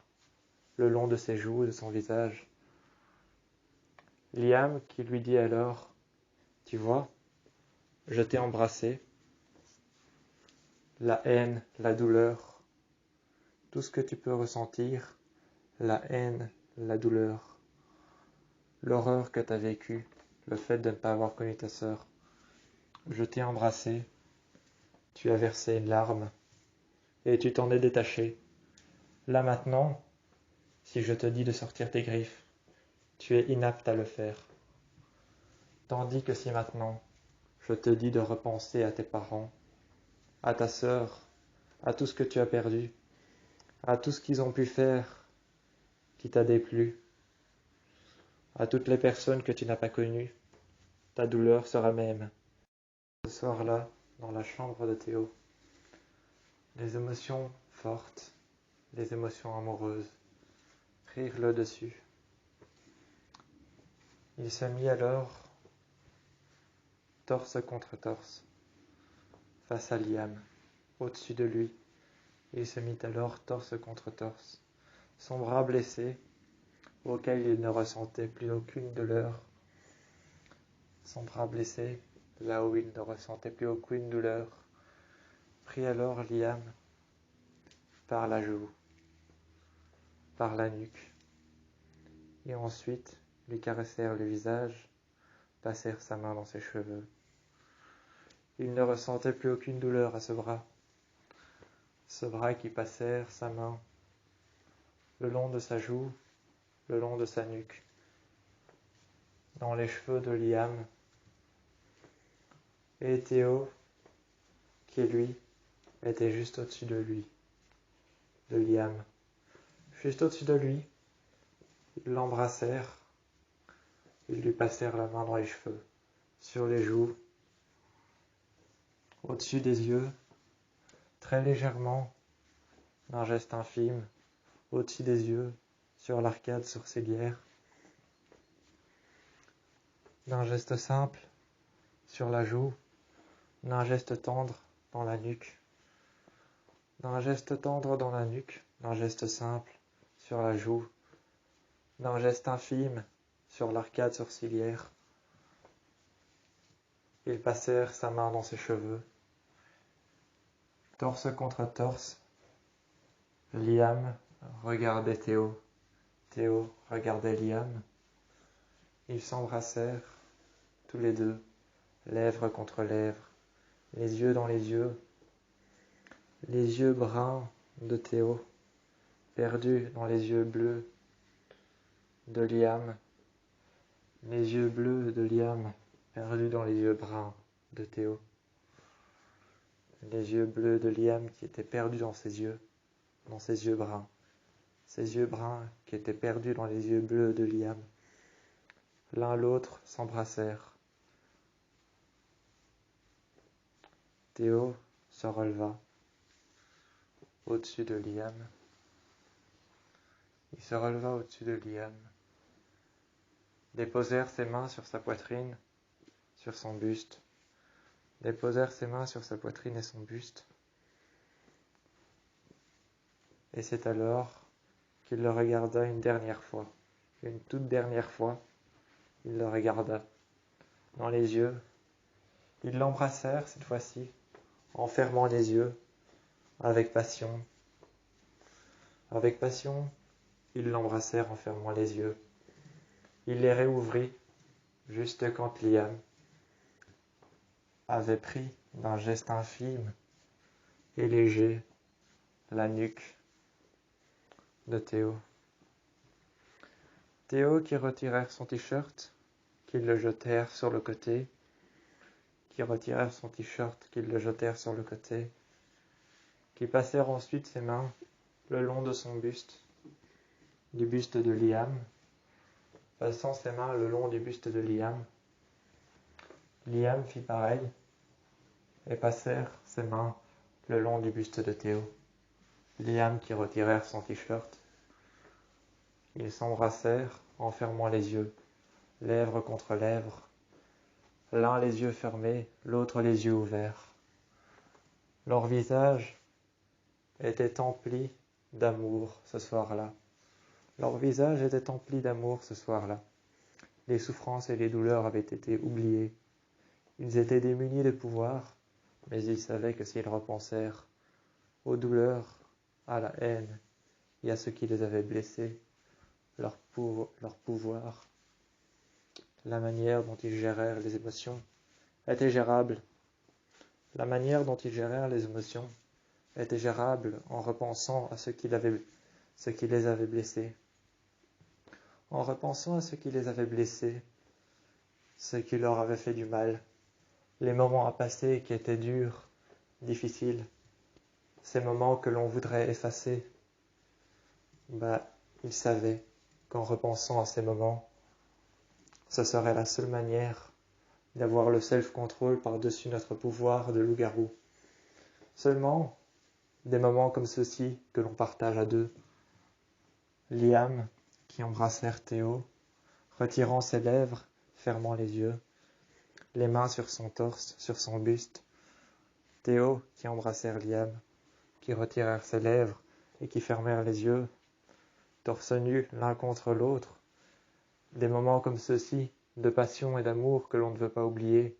le long de ses joues et de son visage. Liam qui lui dit alors, « Tu vois, je t'ai embrassé, la haine, la douleur, tout ce que tu peux ressentir, la haine, la douleur, l'horreur que tu as vécue, le fait de ne pas avoir connu ta sœur. Je t'ai embrassé, tu as versé une larme, et tu t'en es détaché. Là maintenant, si je te dis de sortir tes griffes, tu es inapte à le faire. Tandis que si maintenant, je te dis de repenser à tes parents, à ta sœur, à tout ce que tu as perdu, à tout ce qu'ils ont pu faire qui t'a déplu, à toutes les personnes que tu n'as pas connues, ta douleur sera même. Ce soir-là, dans la chambre de Théo, les émotions fortes, les émotions amoureuses, prirent le dessus. Il se mit alors torse contre torse, face à Liam, au-dessus de lui. Il se mit alors torse contre torse, son bras blessé, auquel il ne ressentait plus aucune douleur. Son bras blessé, là où il ne ressentait plus aucune douleur, prit alors Liam par la joue, par la nuque, et ensuite lui caressèrent le visage, passèrent sa main dans ses cheveux. Il ne ressentait plus aucune douleur à ce bras qui passèrent sa main le long de sa joue, le long de sa nuque, dans les cheveux de Liam, et Théo, qui lui était juste au-dessus de lui, de Liam. Juste au-dessus de lui, ils l'embrassèrent, ils lui passèrent la main dans les cheveux, sur les joues, au-dessus des yeux, très légèrement, d'un geste infime, au-dessus des yeux, sur l'arcade sourcilière, d'un geste simple, sur la joue, d'un geste tendre dans la nuque, d'un geste tendre dans la nuque, d'un geste simple sur la joue, d'un geste infime sur l'arcade sourcilière. Ils passèrent sa main dans ses cheveux, torse contre torse. Liam regardait Théo, Théo regardait Liam. Ils s'embrassèrent, tous les deux, lèvres contre lèvres, les yeux dans les yeux bruns de Théo, perdus dans les yeux bleus de Liam, les yeux bleus de Liam perdus dans les yeux bruns de Théo. Les yeux bleus de Liam qui étaient perdus dans ses yeux bruns. Ses yeux bruns qui étaient perdus dans les yeux bleus de Liam. L'un l'autre s'embrassèrent. Théo se releva au-dessus de Liam. Il se releva au-dessus de Liam, déposèrent ses mains sur sa poitrine, sur son buste, déposèrent ses mains sur sa poitrine et son buste. Et c'est alors qu'il le regarda une dernière fois, une toute dernière fois, il le regarda dans les yeux. Ils l'embrassèrent cette fois-ci, en fermant les yeux, avec passion. Avec passion, ils l'embrassèrent en fermant les yeux. Il les réouvrit, juste quand Liam avait pris d'un geste infime et léger la nuque de Théo. Théo qui retirèrent son t-shirt, qu'ils le jetèrent sur le côté, qui retirèrent son t-shirt, qu'ils le jetèrent sur le côté, qui passèrent ensuite ses mains le long de son buste, du buste de Liam, passant ses mains le long du buste de Liam. Liam fit pareil et passèrent ses mains le long du buste de Théo. Liam qui retirèrent son t-shirt. Ils s'embrassèrent en fermant les yeux, lèvres contre lèvres, l'un les yeux fermés, l'autre les yeux ouverts. Leur visage était empli d'amour ce soir-là. Leur visage était empli d'amour ce soir-là. Les souffrances et les douleurs avaient été oubliées. Ils étaient démunis de pouvoir, mais ils savaient que s'ils repensèrent aux douleurs, à la haine et à ce qui les avait blessés, leur pouvoir, la manière dont ils gérèrent les émotions était gérable. La manière dont ils gérèrent les émotions était gérable en repensant à ce qui les avait blessés. En repensant à ce qui les avait blessés, ce qui leur avait fait du mal, les moments à passer qui étaient durs, difficiles, ces moments que l'on voudrait effacer, ils savaient qu'en repensant à ces moments, ce serait la seule manière d'avoir le self-control par-dessus notre pouvoir de loup-garou. Seulement, des moments comme ceux-ci que l'on partage à deux. Liam, qui embrassèrent Théo, retirant ses lèvres, fermant les yeux, les mains sur son torse, sur son buste. Théo, qui embrassèrent Liam, qui retirèrent ses lèvres et qui fermèrent les yeux, torse nu l'un contre l'autre. Des moments comme ceux-ci, de passion et d'amour que l'on ne veut pas oublier.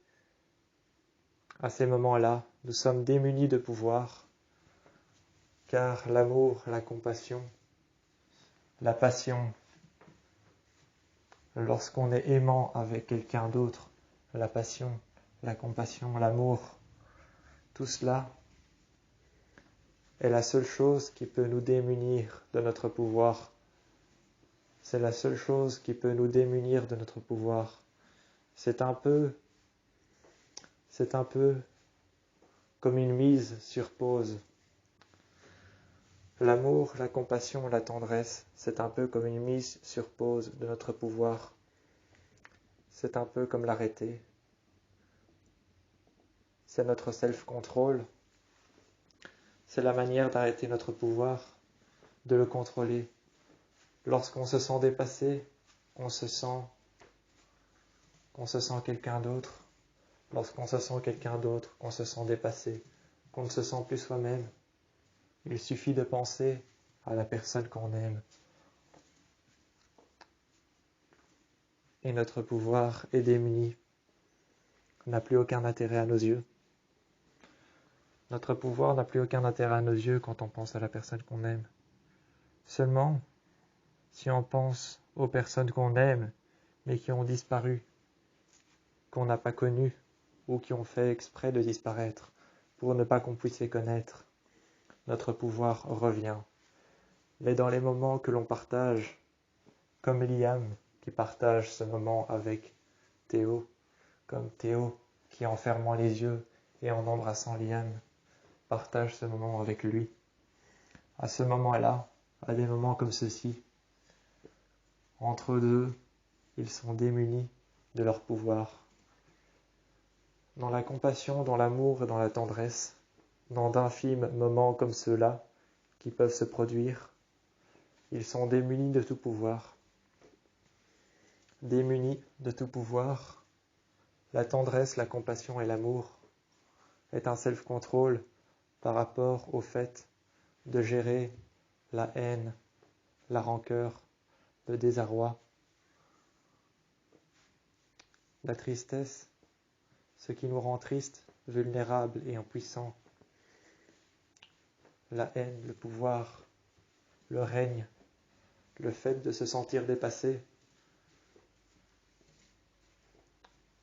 À ces moments-là, nous sommes démunis de pouvoir, car l'amour, la compassion, la passion, lorsqu'on est aimant avec quelqu'un d'autre, la passion, la compassion, l'amour, tout cela est la seule chose qui peut nous démunir de notre pouvoir. C'est la seule chose qui peut nous démunir de notre pouvoir. C'est un peu comme une mise sur pause. L'amour, la compassion, la tendresse, c'est un peu comme une mise sur pause de notre pouvoir. C'est un peu comme l'arrêter. C'est notre self-control. C'est la manière d'arrêter notre pouvoir, de le contrôler. Lorsqu'on se sent dépassé, on se sent quelqu'un d'autre. Lorsqu'on se sent quelqu'un d'autre, qu'on se sent dépassé, qu'on ne se sent plus soi-même, il suffit de penser à la personne qu'on aime. Et notre pouvoir est démuni, n'a plus aucun intérêt à nos yeux. Notre pouvoir n'a plus aucun intérêt à nos yeux quand on pense à la personne qu'on aime. Seulement, si on pense aux personnes qu'on aime, mais qui ont disparu, qu'on n'a pas connues, ou qui ont fait exprès de disparaître, pour ne pas qu'on puisse les connaître, notre pouvoir revient. Mais dans les moments que l'on partage, comme Liam, qui partage ce moment avec Théo, comme Théo qui, en fermant les yeux et en embrassant Liam, partage ce moment avec lui. À ce moment-là, à des moments comme ceci, entre eux deux, ils sont démunis de leur pouvoir. Dans la compassion, dans l'amour et dans la tendresse, dans d'infimes moments comme ceux-là qui peuvent se produire, ils sont démunis de tout pouvoir. Démunis de tout pouvoir, la tendresse, la compassion et l'amour est un self-control par rapport au fait de gérer la haine, la rancœur, le désarroi, la tristesse, ce qui nous rend tristes, vulnérables et impuissants. La haine, le pouvoir, le règne, le fait de se sentir dépassé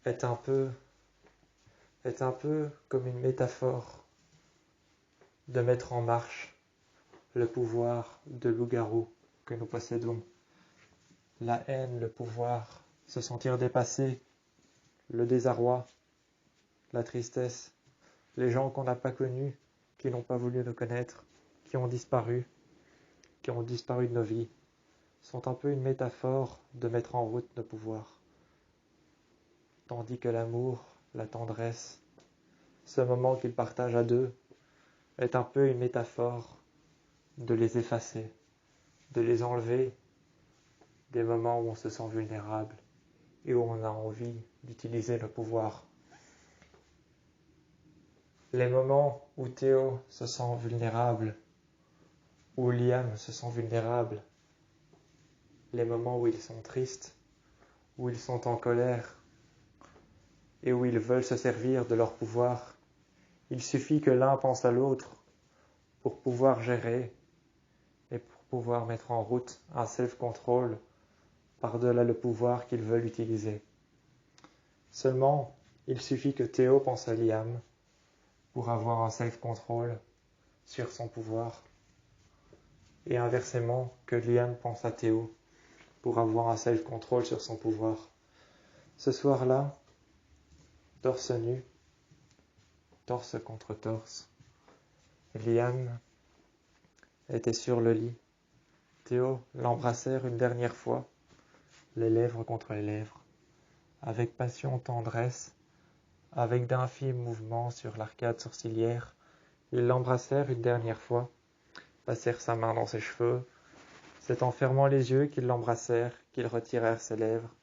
est un peu comme une métaphore de mettre en marche le pouvoir de loup-garou que nous possédons. La haine, le pouvoir, se sentir dépassé, le désarroi, la tristesse, les gens qu'on n'a pas connus, qui n'ont pas voulu nous connaître, qui ont disparu de nos vies, sont un peu une métaphore de mettre en route nos pouvoirs. Tandis que l'amour, la tendresse, ce moment qu'ils partagent à deux, est un peu une métaphore de les effacer, de les enlever des moments où on se sent vulnérable et où on a envie d'utiliser le pouvoir. Les moments où Théo se sent vulnérable, où Liam se sent vulnérable, les moments où ils sont tristes, où ils sont en colère et où ils veulent se servir de leur pouvoir, il suffit que l'un pense à l'autre pour pouvoir gérer et pour pouvoir mettre en route un self-control par-delà le pouvoir qu'ils veulent utiliser. Seulement, il suffit que Théo pense à Liam pour avoir un self-control sur son pouvoir et inversement que Liam pense à Théo pour avoir un self-control sur son pouvoir. Ce soir-là, torse nu, torse contre torse, Liam était sur le lit. Théo l'embrassèrent une dernière fois, les lèvres contre les lèvres, avec passion, tendresse, avec d'infimes mouvements sur l'arcade sourcilière. Ils l'embrassèrent une dernière fois, passèrent sa main dans ses cheveux. C'est en fermant les yeux qu'ils l'embrassèrent, qu'ils retirèrent ses lèvres.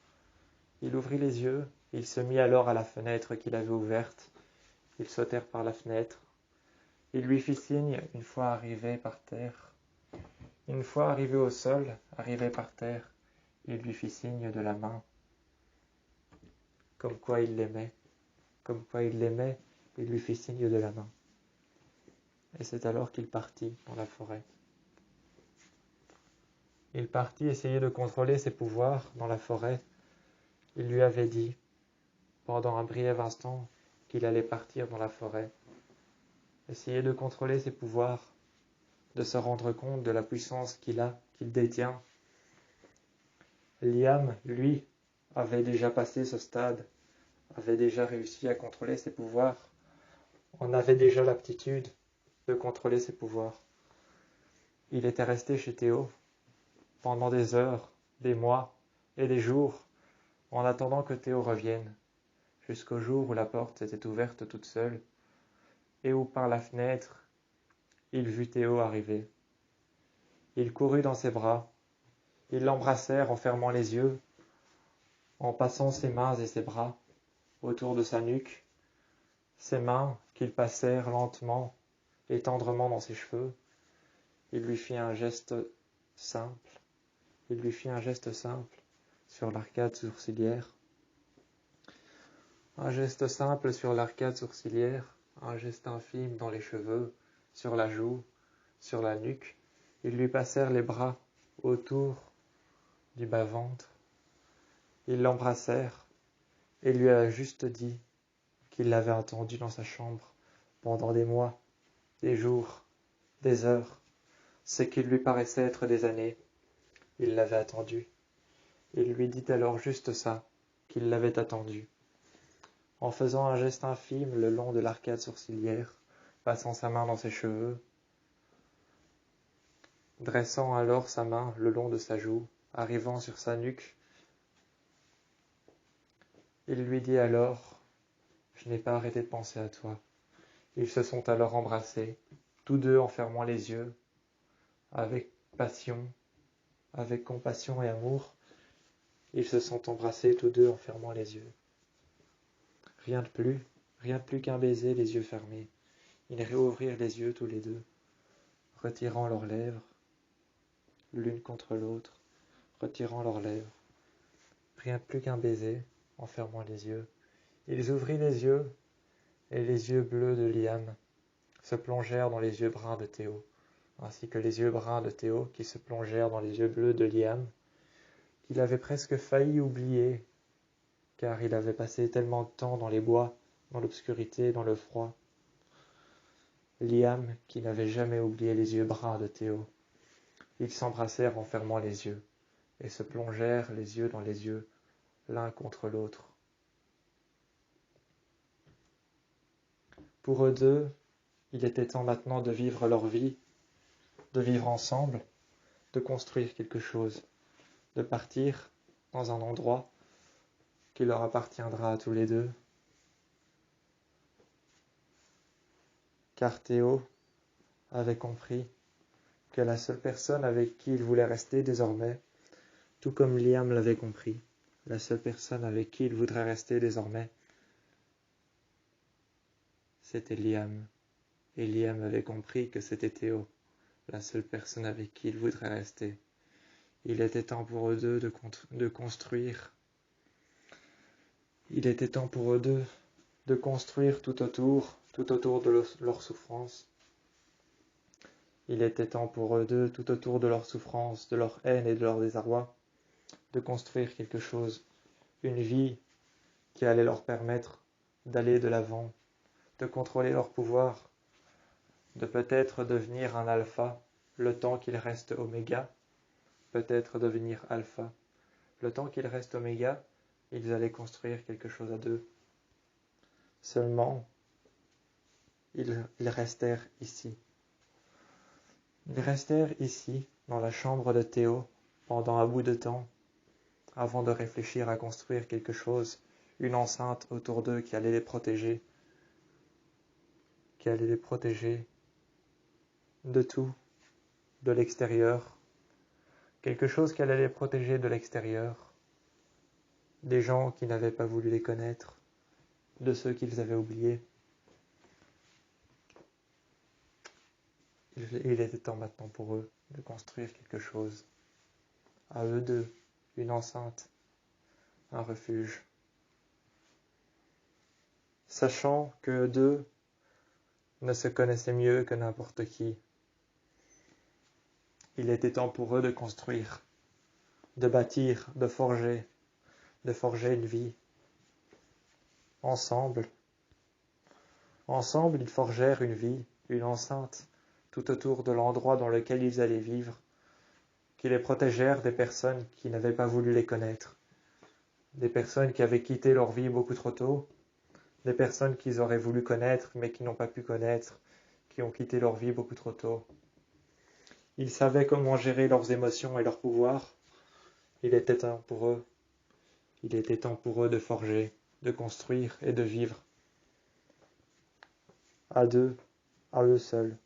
Il ouvrit les yeux, il se mit alors à la fenêtre qu'il avait ouverte. Ils sautèrent par la fenêtre. Il lui fit signe une fois arrivé par terre. Une fois arrivé au sol, arrivé par terre, il lui fit signe de la main. Comme quoi il l'aimait. Comme quoi il l'aimait, il lui fit signe de la main. Et c'est alors qu'il partit dans la forêt. Il partit essayer de contrôler ses pouvoirs dans la forêt. Il lui avait dit, pendant un bref instant, qu'il allait partir dans la forêt. Essayer de contrôler ses pouvoirs, de se rendre compte de la puissance qu'il détient. Liam, lui, avait déjà passé ce stade, avait déjà réussi à contrôler ses pouvoirs. On avait déjà l'aptitude de contrôler ses pouvoirs. Il était resté chez Théo pendant des heures, des mois et des jours, en attendant que Théo revienne, jusqu'au jour où la porte s'était ouverte toute seule, et où par la fenêtre, il vit Théo arriver. Il courut dans ses bras, ils l'embrassèrent en fermant les yeux, en passant ses mains et ses bras autour de sa nuque, ses mains qu'ils passèrent lentement et tendrement dans ses cheveux. Il lui fit un geste simple, sur l'arcade sourcilière. Un geste simple sur l'arcade sourcilière, un geste infime dans les cheveux, sur la joue, sur la nuque. Ils lui passèrent les bras autour du bas-ventre. Ils l'embrassèrent et lui a juste dit qu'il l'avait attendu dans sa chambre pendant des mois, des jours, des heures, ce qui lui paraissait être des années. Il l'avait attendu. Il lui dit alors juste ça, qu'il l'avait attendu. En faisant un geste infime le long de l'arcade sourcilière, passant sa main dans ses cheveux, dressant alors sa main le long de sa joue, arrivant sur sa nuque, il lui dit alors « Je n'ai pas arrêté de penser à toi ». Ils se sont alors embrassés, tous deux en fermant les yeux, avec passion, avec compassion et amour. Ils se sont embrassés tous deux en fermant les yeux. Rien de plus qu'un baiser les yeux fermés. Ils réouvrirent les yeux tous les deux, retirant leurs lèvres, l'une contre l'autre, retirant leurs lèvres. Rien de plus qu'un baiser, en fermant les yeux. Ils ouvrirent les yeux, et les yeux bleus de Liam se plongèrent dans les yeux bruns de Théo, ainsi que les yeux bruns de Théo qui se plongèrent dans les yeux bleus de Liam, qu'il avait presque failli oublier, car il avait passé tellement de temps dans les bois, dans l'obscurité, dans le froid. Liam, qui n'avait jamais oublié les yeux bruns de Théo. Ils s'embrassèrent en fermant les yeux, et se plongèrent les yeux dans les yeux, l'un contre l'autre. Pour eux deux, il était temps maintenant de vivre leur vie, de vivre ensemble, de construire quelque chose, de partir dans un endroit qui leur appartiendra à tous les deux. Car Théo avait compris que la seule personne avec qui il voulait rester désormais, tout comme Liam l'avait compris, la seule personne avec qui il voudrait rester désormais, c'était Liam. Et Liam avait compris que c'était Théo, la seule personne avec qui il voudrait rester. Il était temps pour eux deux de construire. Il était temps pour eux deux de construire tout autour de leur souffrance. Il était temps pour eux deux, tout autour de leur souffrance, de leur haine et de leur désarroi, de construire quelque chose, une vie qui allait leur permettre d'aller de l'avant, de contrôler leur pouvoir, de peut-être devenir un alpha, le temps qu'il reste oméga, peut-être devenir alpha. Le temps qu'il reste oméga, ils allaient construire quelque chose à deux. Seulement, ils restèrent ici. Ils restèrent ici, dans la chambre de Théo, pendant un bout de temps, avant de réfléchir à construire quelque chose, une enceinte autour d'eux qui allait les protéger, de tout, de l'extérieur, quelque chose qui allait les protéger de l'extérieur, des gens qui n'avaient pas voulu les connaître, de ceux qu'ils avaient oubliés. Il était temps maintenant pour eux de construire quelque chose, à eux deux, une enceinte, un refuge. Sachant qu'eux deux ne se connaissaient mieux que n'importe qui, il était temps pour eux de construire, de bâtir, de forger une vie. Ensemble, ils forgèrent une vie, une enceinte, tout autour de l'endroit dans lequel ils allaient vivre, qui les protégèrent des personnes qui n'avaient pas voulu les connaître, des personnes qui avaient quitté leur vie beaucoup trop tôt, des personnes qu'ils auraient voulu connaître mais qui n'ont pas pu connaître, qui ont quitté leur vie beaucoup trop tôt. Ils savaient comment gérer leurs émotions et leurs pouvoirs. Il était temps pour eux de forger, de construire et de vivre. À deux, à eux seuls.